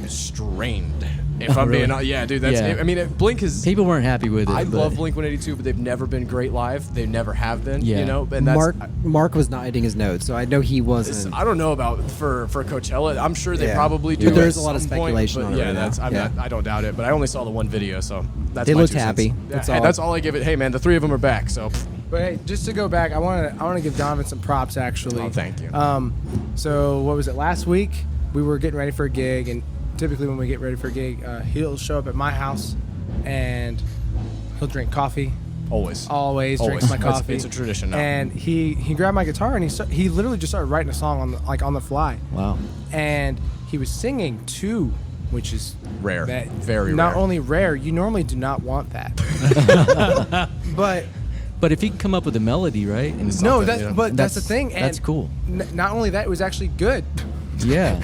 strained. If I'm being honest, dude, that's. I mean, Blink is. People weren't happy with it. I love Blink-182, but they've never been great live. They never have been. Yeah. And that's, Mark was not hitting his notes, so I know he wasn't. I don't know about for Coachella. I'm sure they probably do. But there's a lot of speculation on it. I don't doubt it. But I only saw the one video, so that's. They my looked 2 cents. happy. That's all I give it. Hey, man, the 3 of them are back. So. But hey, just to go back, I want to give Donovan some props actually. Oh, thank you. So what was it? Last week we were getting ready for a gig, and typically when we get ready for a gig, he'll show up at my house and he'll drink coffee. Always drinks my coffee. It's a tradition now. And he grabbed my guitar and he literally just started writing a song on the fly. Wow. And he was singing too, which is rare. Very rare. Not only rare, you normally do not want that. But if he can come up with a melody, right? And that's the thing. And that's cool. Not only that, it was actually good. Yeah.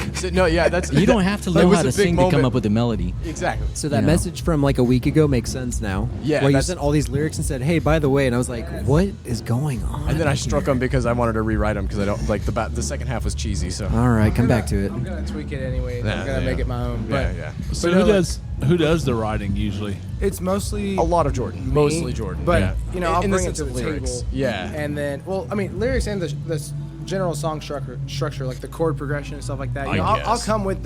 That's you don't have to know how to sing to come up with a melody. Exactly. So that message from a week ago makes sense now. Yeah. Where you sent all these lyrics and said, "Hey, by the way," and I was like, "What is going on?" And then I struck him because I wanted to rewrite them because I don't the second half was cheesy. So. All right, come back to it. I'm gonna tweak it anyway. I'm gonna make it my own. But, So who does the writing usually? It's mostly a lot of Jordan. Mostly Jordan. But I'll in bring the it to the lyrics. table. Yeah. And then, lyrics and the general song structure, like the chord progression and stuff like that. I'll come with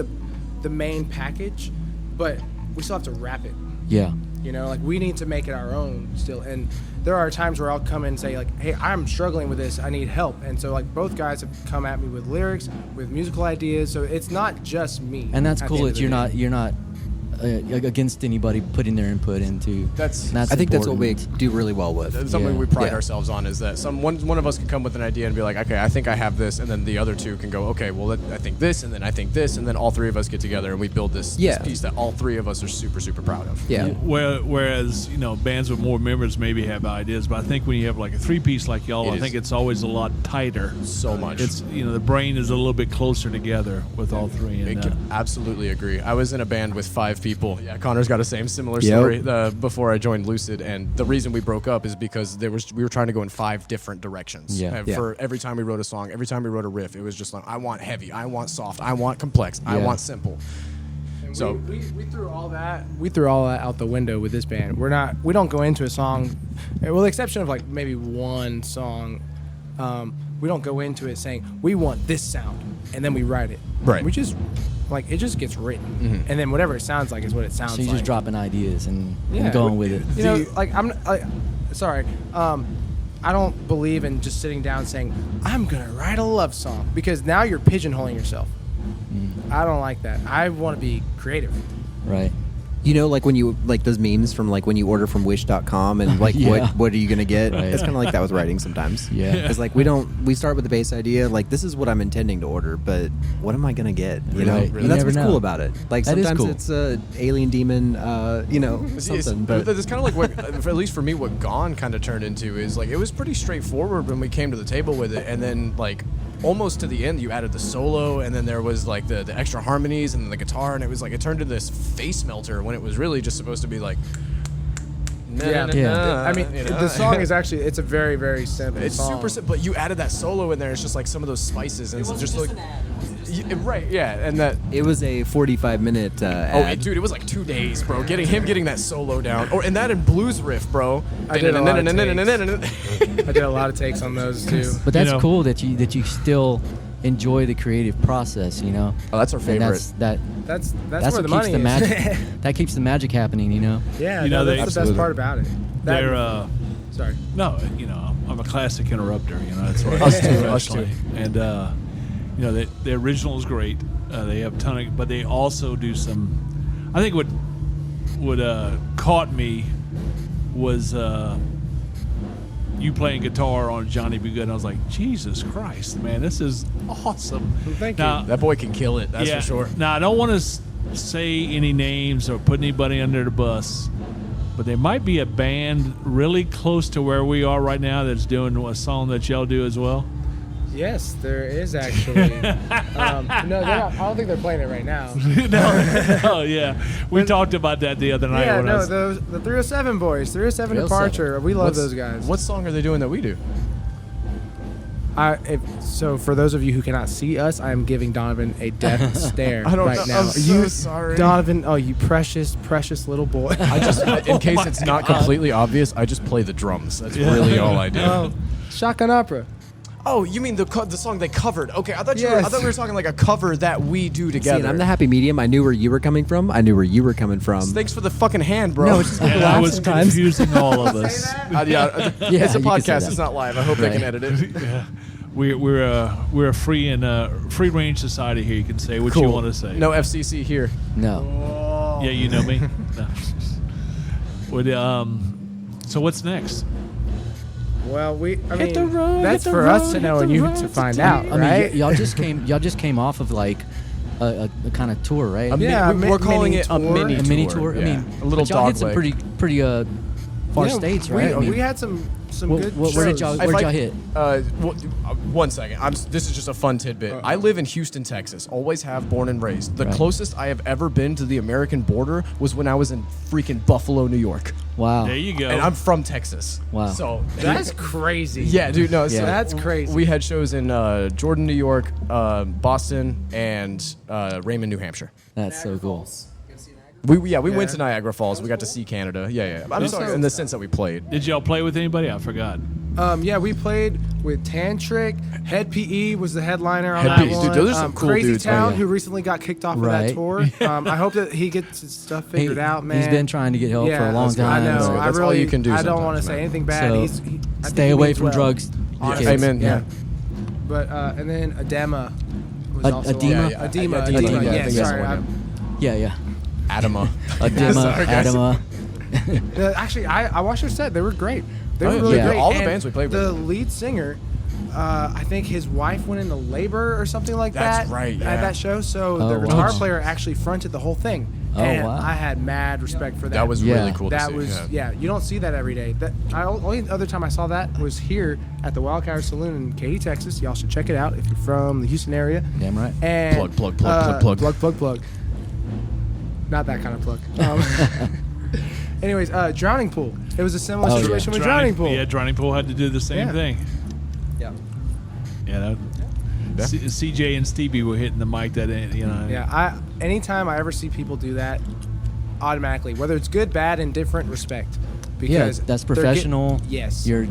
the main package, but we still have to wrap it. Yeah. We need to make it our own still. And there are times where I'll come in and say hey, I'm struggling with this. I need help. And so both guys have come at me with lyrics, with musical ideas. So it's not just me. And that's cool that you're not against anybody putting their input into. That's I think that's what we important. do really well with. That's something we pride ourselves on, is that one of us can come with an idea and be like, okay, I think I have this, and then the other two can go, okay, well, I think this, and then I think this, and then all three of us get together and we build this piece that all three of us are super, super proud of. Yeah. Whereas, bands with more members maybe have ideas, but I think when you have like a three-piece like y'all, I think it's always a lot tighter. So much. It's the brain is a little bit closer together with all three. And, absolutely agree. I was in a band with 5 people. Yeah, Connor's got a similar story before I joined Lucid, and the reason we broke up is because we were trying to go in 5 different directions. Yeah. And for every time we wrote a song, every time we wrote a riff, it was just like, I want heavy, I want soft, I want complex, I want simple. And so we threw all that out the window with this band. We don't go into a song, with the exception of like maybe one song. We don't go into it saying we want this sound and then we write it. Right. We just it just gets written, and then whatever it sounds like is what it sounds like. So you're just dropping ideas and going with it. Sorry. I don't believe in just sitting down saying I'm gonna write a love song, because now you're pigeonholing yourself. I don't like that. I want to be creative. Right. Like when you those memes from like when you order from wish.com and like what are you gonna get? Right. It's kind of like that with writing sometimes. Yeah. It's like we start with the base idea, like this is what I'm intending to order, but what am I gonna get? You know? Right. And that's what's cool about it. Like that sometimes cool. it's a alien demon, something. But it's kind of like what, at least for me, what Gone kind of turned into is like it was pretty straightforward when we came to the table with it, and then like almost to the end you added the solo, and then there was like the extra harmonies and then the guitar, and it was like it turned into this face melter when it was really just supposed to be like I mean, the song is actually, it's a very, very simple song. Super simple, but you added that solo in there. It's just like some of those spices, and it's just like right, yeah, and that it was a 45-minute ad. Dude, it was like 2 days, bro. Getting that solo down, and that and blues riff, bro. I did a lot of takes on those too. But that's cool that you still enjoy the creative process, Oh, that's our favorite. That's what where the money keeps the is. magic. That keeps the magic happening, Yeah, that's the best part about it. Sorry. No, I'm a classic interrupter. That's what us too. And the original is great. They have a ton of, but they also do some. I think what caught me was you playing guitar on Johnny Be Good. And I was like, Jesus Christ, man, this is awesome. Well, thank you. That boy can kill it. That's for sure. Now I don't want to say any names or put anybody under the bus, but there might be a band really close to where we are right now that's doing a song that y'all do as well. Yes, there is actually. No, I don't think they're playing it right now. Oh yeah, we talked about that the other night. Yeah, the 307 boys, 307 Departure. We love those guys. What song are they doing that we do? So for those of you who cannot see us, I am giving Donovan a death stare I don't right know. now. I'm so sorry, Donovan. Oh, you precious, precious little boy. I just, in case it's not completely obvious, I just play the drums. That's really all I do. Oh, Shotgun Opera. Oh, you mean the song they covered? Okay, I thought we were talking like a cover that we do together. See, I'm the happy medium. I knew where you were coming from. Thanks for the fucking hand, bro. No, it's just I was confusing all of us. It's a podcast. It's not live. I hope they can edit it. Yeah. We're a free and free range society here. You can say what you want to say. No FCC here. No. Yeah, you know me. No. So what's next? Well, that's for us to know and you to find out, right? Y'all just came off of like a kind of tour, right? We're calling it a mini tour. I mean, a little y'all dog hit some leg. pretty far states, right? We had some good shows. Where did y'all hit? One second. This is just a fun tidbit. I live in Houston, Texas. Always have, born and raised. The closest I have ever been to the American border was when I was in freaking Buffalo, New York. Wow. There you go. And I'm from Texas. Wow. So that's crazy. Yeah, dude. No, so that's crazy. We had shows in Jordan, New York, Boston, and Raymond, New Hampshire. That's so cool. We went to Niagara Falls. We got to see Canada. Yeah. I'm sorry, in the sense that we played. Did y'all play with anybody? I forgot. We played with Tantric. Head PE was the headliner on Head that PE. one. Dude, those are some cool Crazy dudes. Town, who recently got kicked off of that tour. I hope that he gets his stuff figured out, man. He's been trying to get help for a long time. I know. That's all you can do. I don't want to say anything bad. So stay away from drugs. Amen. Yeah. But and then Adema was also Adema. Adema. Yeah. Sorry. Yeah. Adama. Adama. Actually, I watched their set. They were great. They were yeah. really Yeah. great. All the And bands we played with. The lead singer, I think his wife went into labor or something like That's that. right, yeah. At that show, so Oh, the wow. guitar player actually fronted the whole thing. Oh, and wow. I had mad respect for that. That was really cool to That see. was you don't see that every day. Only other time I saw that was here at the Wildcatter Saloon in Katy, Texas. Y'all should check it out if you're from the Houston area. Damn right. And Plug. Not that kind of plug. Anyways, Drowning Pool. It was a similar situation with Drowning Pool. Yeah, Drowning Pool had to do the same Yeah. thing. Yeah. CJ and Stevie were hitting the mic that, Yeah, anytime I ever see people do that, automatically, whether it's good, bad, indifferent, respect. Because that's professional. Yes. You're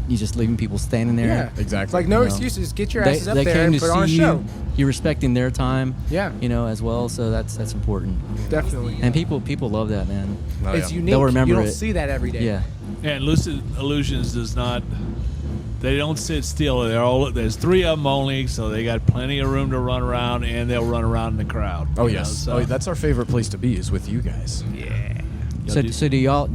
just leaving people standing there. Yeah, exactly. It's like no You know. excuses. Get your They asses up came there and to put on a see show. you. You're respecting their time. Yeah. As well. So that's important. Definitely. And people love that, man. It's unique. They'll remember you don't it. see that every day. Yeah. And Lucid Illusions does not. They don't sit still. There's 3 of them only, so they got plenty of room to run around, and they'll run around in the crowd. Oh you yes. know, so. That's our favorite place to be, is with you guys. Yeah. So do y'all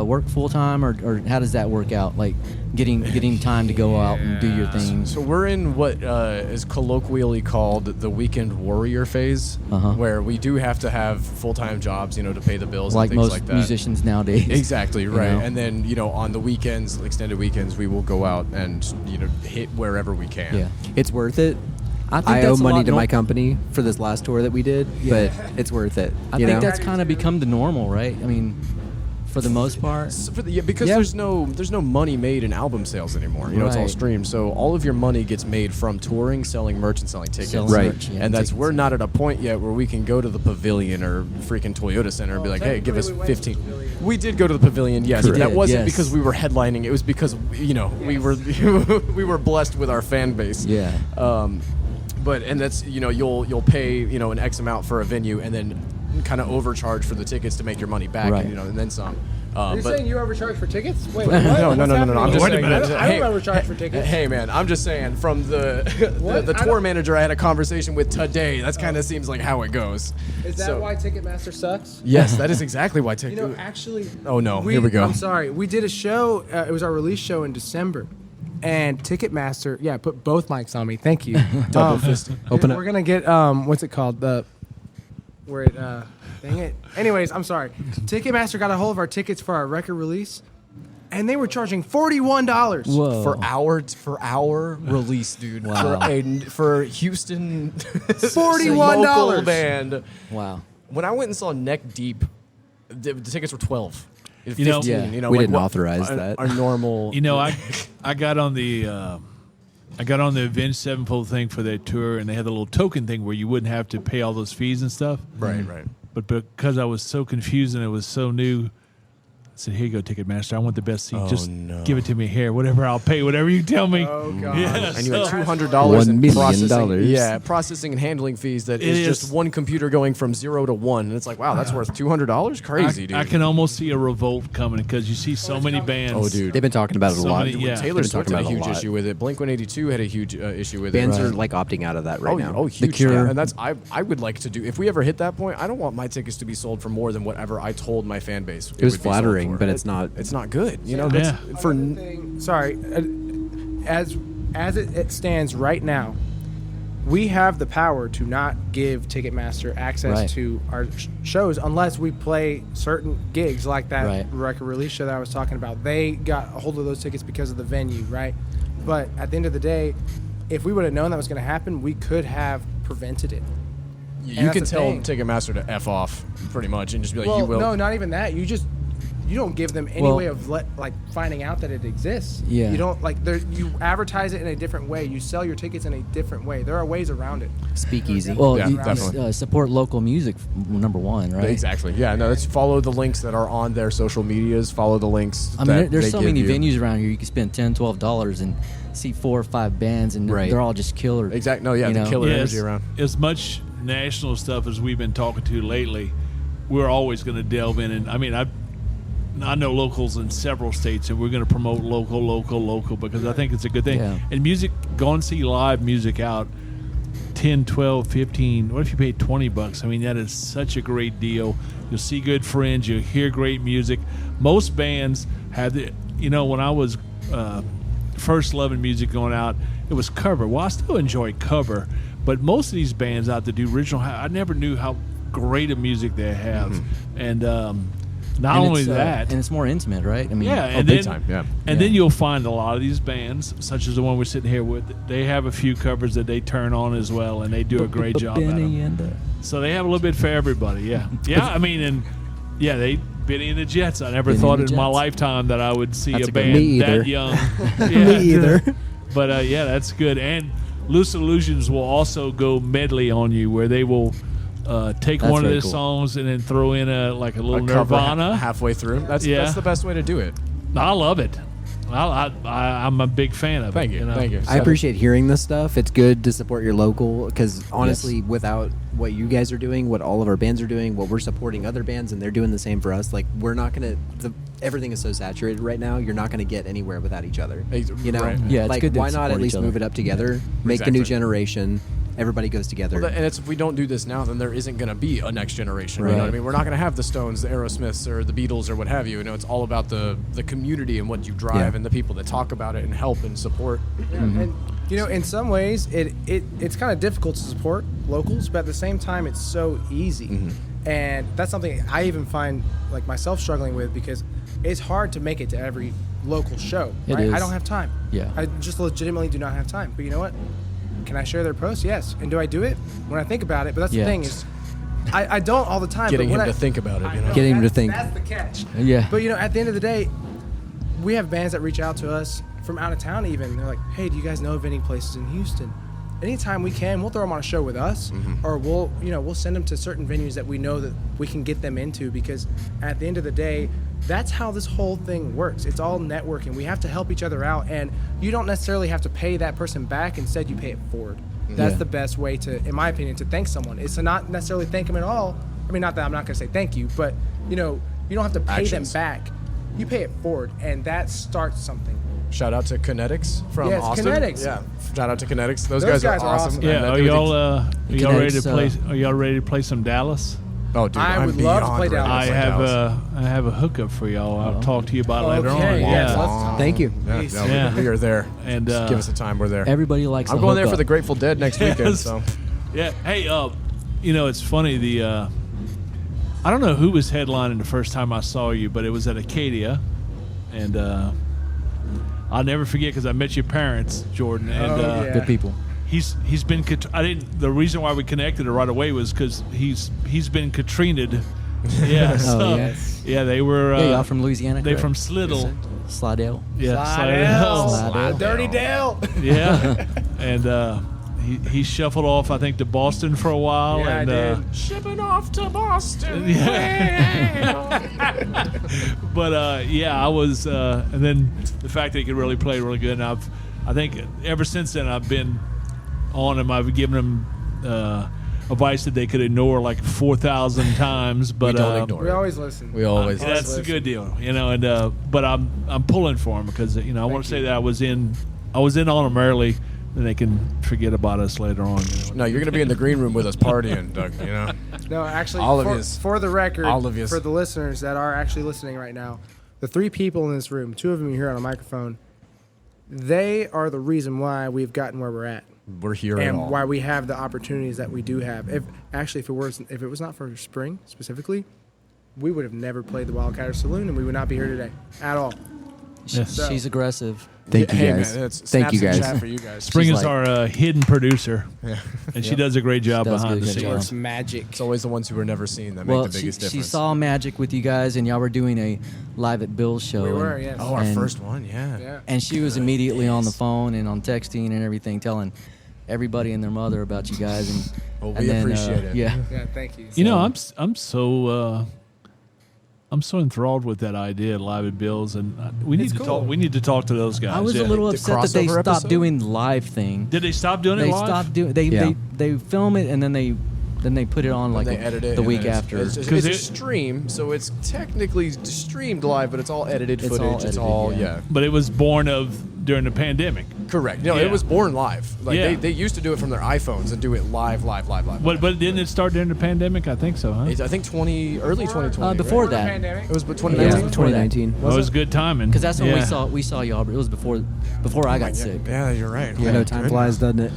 work full time, or how does that work out? Like getting time to go out and do your thing. So we're in what is colloquially called the weekend warrior phase, where we do have to have full-time jobs, to pay the bills Like and things most like that. musicians nowadays. Exactly, right. know? And then, on the weekends, extended weekends, we will go out and, hit wherever we can. Yeah. It's worth it. I think I that's owe a money lot to my company for this last tour that we did, but it's worth it. I you think know? that's kind of become the normal, right? I mean, for the most part. Because there's no money made in album sales anymore. It's all Right. streamed. So all of your money gets made from touring, selling merch, and selling tickets. Selling Right. merch, yeah, And that's tickets. we're not at a point yet where we can go to the Pavilion or freaking Toyota Center and be like, hey, give us 15. We did go to the Pavilion, yes, but that Correct. wasn't Yes. because we were headlining. It was because we were we were blessed with our fan base. Yeah. And that's you'll pay an X amount for a venue and then kind of overcharge for the tickets to make your money back, Right. and then some. You're saying you overcharge for tickets? Wait, what? No. What's I'm happening? just Wait a saying. minute. I Hey, don't overcharge for tickets. Hey man, I'm just saying from the What? the I tour don't- manager I had a conversation with today. That's kind of seems like how it goes. Is that So- why Ticketmaster sucks? Yes, that is exactly why Ticket. Actually. Oh no, here we go. I'm sorry. We did a show. It was our release show in December, and Ticketmaster. Yeah, put both mics on me. Thank you. Double fisting. Open up. We're gonna get what's it called? Dang it. Anyways, I'm sorry. Ticketmaster got a hold of our tickets for our record release, and they were charging $41. Whoa. for our release, dude. Wow. For Houston, $41. local band. Wow. When I went and saw Neck Deep, the tickets were 12. 15, Yeah. We didn't authorize that. Our normal. I got on the Avenged Sevenfold thing for their tour, and they had the little token thing where you wouldn't have to pay all those fees and stuff. Right. But because I was so confused and it was so new, I said, "Here you go, Ticketmaster. I want the best seat. Just give it to me here. Whatever, I'll pay. Whatever you tell me." Oh God. Yeah, And you had so- $200 $1 in million. processing. Yeah, processing and handling fees. That It is is. just one computer going from 0 to 1, and it's like, wow, that's worth $200. Crazy, dude. I can almost see a revolt coming because you see so many bands. Oh, dude. They've been talking about it a So lot. many- yeah. Taylor They've been Swift talking had a about it a huge lot. issue with it. Blink-182 had a huge issue with Bands it. are like opting out of that right now. Oh, huge. Cure. Yeah, and that's I would like to do. If we ever hit that point, I don't want my tickets to be sold for more than whatever I told my fan base. It was would be sold flattering, for. but it's not. It's not good. Yeah. That's for Another thing- sorry, as it stands right now, we have the power to not give Ticketmaster access Right. to our shows unless we play certain gigs like that Right. record release show that I was talking about. They got a hold of those tickets because of the venue, right? But at the end of the day, if we would have known that was going to happen, we could have prevented it. you that's can the tell thing. Ticketmaster to F off pretty much and just be like, Well, you will. no, not even that. You don't give them any Well- way of finding out that it exists. Yeah. You don't you advertise it in a different way. You sell your tickets in a different way. There are ways around it. Speakeasy. Well, Yeah, you definitely. support local music, number one, right? Exactly. Yeah. No. Let's follow the links that are on their social medias. Follow the links. I mean, that there's they so give many you. venues around here. You can spend $10, $12 and see 4 or 5 bands, and Right. they're all just killer. Exactly. No. Yeah. you The know? killer Yes, energy around. as much national stuff as we've been talking to lately, we're always going to delve in. And I mean, I know locals in several states, and we're going to promote local because I think it's a good thing. Yeah. And music, go and see live music out. 10, 12, 15, what if you paid $20? I mean, that is such a great deal. You'll see good friends, you'll hear great music. Most bands have when I was first loving music going out, it was cover. Well, I still enjoy cover, but most of these bands out that do original, I never knew how great a music they have. And not And only it's, that, and it's more intimate, right? I mean, yeah, and big then, time, And then you'll find a lot of these bands, such as the one we're sitting here with, they have a few covers that they turn on as well, and they do a great job at them. So they have a little bit for everybody, yeah. Yeah, I mean, Benny and the Jets. I never thought in my lifetime that I would see a band that young. Me either. But that's good. And Lucid Illusions will also go medley on you, where they will take one of their songs and then throw in a little Nirvana halfway through. That's the best way to do it. I love it. I'm a big fan of it. Thank you. Thank you. I appreciate hearing this stuff. It's good to support your local because honestly, without what you guys are doing, what all of our bands are doing, what we're supporting other bands and they're doing the same for us, like we're not gonna. Everything is so saturated right now. You're not gonna get anywhere without each other. You know, right. Yeah, it's like good to why not at least support each move it other. up together, make the new generation. Everybody goes together. Well, and if we don't do this now, then there isn't going to be a next generation. You know what I mean? We're not going to have the Stones, the Aerosmiths, or the Beatles, or what have you. You know, it's all about the community and what you drive and the people that talk about it and help and support. Yeah, and in some ways, it's kind of difficult to support locals, but at the same time, it's so easy. And that's something I even find like myself struggling with because it's hard to make it to every local show. It Right? is. I don't have time. Yeah. I just legitimately do not have time. But you know what? Can I share their posts? Yes. And do I do it? When I think about it. But that's the thing is, I don't all the time. Getting but him to think about it, you know? Getting him to think. That's the catch. Yeah. But at the end of the day, we have bands that reach out to us from out of town even. They're like, hey, do you guys know of any places in Houston? Anytime we can, we'll throw them on a show with us, or we'll send them to certain venues that we know that we can get them into because at the end of the day, that's how this whole thing works. It's all networking. We have to help each other out, and you don't necessarily have to pay that person back. Instead, you pay it forward. That's the best way to, in my opinion, to thank someone. Is to not necessarily thank them at all. I mean, not that I'm not going to say thank you, but you don't have to pay them back. You pay it forward, and that starts something. Shout out to Kinetics from Yes, Austin. Kinetics. Yeah, shout out to Kinetics. Those guys are awesome. Yeah, are y'all ready to play? Are y'all ready to play some Dallas? Oh, dude, I would love to play Dallas. I have a hookup for y'all. I'll talk to you about it later on. Okay, yes, Yeah. let's talk. Thank you. We are there. And just give us a time. We're there. Everybody likes. I'm going there for the Grateful Dead next weekend. So yeah. Hey, it's funny. I don't know who was headlining the first time I saw you, but it was at Acadia, and I'll never forget because I met your parents, Jordan, and good people. He's been. The reason why we connected right away was because he's been Katrinaed. Yeah. Yeah. They were. Y'all from Louisiana? They correct? from Slidell. Slidell. Yeah. Slidell. Dirty Dale. Yeah. And he shuffled off, I think, to Boston for a while. Yeah, and I did. shipping off to Boston. But I was, and then the fact that he could really play really good. And I think ever since then I've been on him. I've given him advice that they could ignore like 4,000 times, but we don't ignore. We always listen. We always. That's listen. a good deal, And but I'm pulling for him because I want to say that I was in on them early. Then they can forget about us later on. No, you're going to be in the green room with us partying, Doug. No, actually, All of yous. for the record, All of yous. for the listeners that are actually listening right now, the three people in this room, two of them are here on a microphone, they are the reason why we've gotten where we're at. We're here and at all. why we have the opportunities that we do have. If it was not for spring specifically, we would have never played the Wildcatter Saloon, and we would not be here today at all. Yes. So- She's aggressive. Thank you guys. Man, it's Thank you snaps in guys. chat for you guys. Spring She's is like- our hidden producer, Yeah. and she does a great job does behind do the a good scenes. job. It's magic. It's always the ones who were never seen that Well, make the biggest she difference. saw Magic with you guys, and y'all were doing a live at Bill's show. We were, and- yes. Oh, our and- first one, yeah. Yeah. And she was immediately on the phone and on texting and everything, telling everybody and their mother about you guys. And Well, and we then, appreciate it. Yeah. Yeah, thank you. I'm so enthralled with that idea, live at Bill's, and we need It's to cool. talk. We need to talk to those guys. I was yeah. a little The upset that they crossover stopped episode? doing the live thing. Did they stop doing They it live? stopped doing. They film it and then they put it on like they edit it the and week then after. It's a stream, so it's technically streamed live, but it's all edited It's all footage. It's edited, all yeah. yeah. But it was born of during the pandemic. Correct. No, Yeah. it was born live. Like Yeah. they used to do it from their iPhones and do it live. But didn't it start during the pandemic? I think so, huh? I think early 2020. Before right? that. It was Yeah, 2019. 2019. Well, it was good timing. Because that's when Yeah. we saw y'all. But it was before I got sick. Yeah, you're right. I know time flies, doesn't it?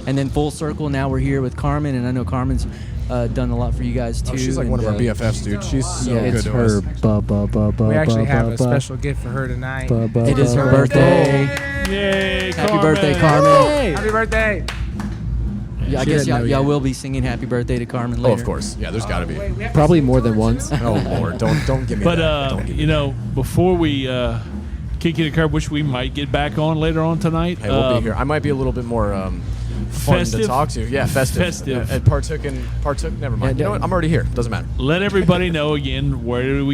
And then full circle. Now we're here with Carmen, and I know Carmen's done a lot for you guys too. Oh, she's like and, one of our BFFs, dude. She's so yeah, good it's to her. us. We actually have a special gift for her tonight. It is her birthday. Yay! Happy Carmen. birthday, Carmen. Happy birthday. Yeah, I She guess didn't know y'all yet. will be singing Happy Birthday to Carmen Oh, later. of course. Yeah, there's got to be. Probably more than once. Oh Lord, don't give me But that. Don't give me you know, before we kick you to the curb, which we might get back on later on tonight. Hey, we'll be here. I might be a little bit more fun festive? to talk to. Yeah, festive. Festive. And partook. Never mind. You know what? I'm already here. Doesn't matter. Let everybody know again, where do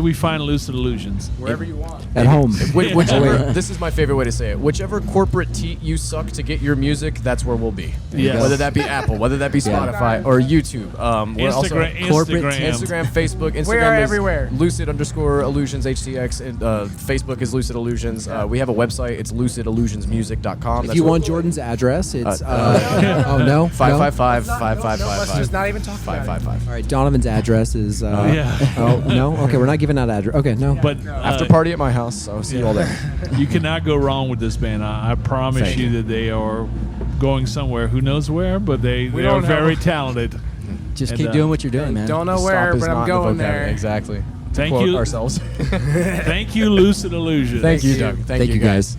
we find Lucid Illusions? Wherever you want. At home. Whichever, this is my favorite way to say it. Whichever corporate teat you suck to get your music, that's where we'll be. Yes. Whether that be Apple, whether that be Spotify or YouTube. We're also Instagram, Facebook. Instagram We are is everywhere. Lucid_Illusions HTX. And Facebook is Lucid Illusions. We have a website. It's lucidillusionsmusic.com. If you want Jordan's address, it's oh no, 555-555-555. Just not even talk about it. 555. All right, Donovan's address is. Oh no. Okay, we're not giving out address. Okay, no. But After party at my house, so see you all there. You cannot go wrong with this band. I promise Thank you you. that they are going somewhere. Who knows where? But they are don't know. very talented. Just And, keep doing what you're doing, man. Don't know Stop where, is but not I'm the going vocabulary. there. Exactly. Thank Quote you. ourselves. Thank you, Lucid Illusions. Thank you, Doug. Thank you, guys.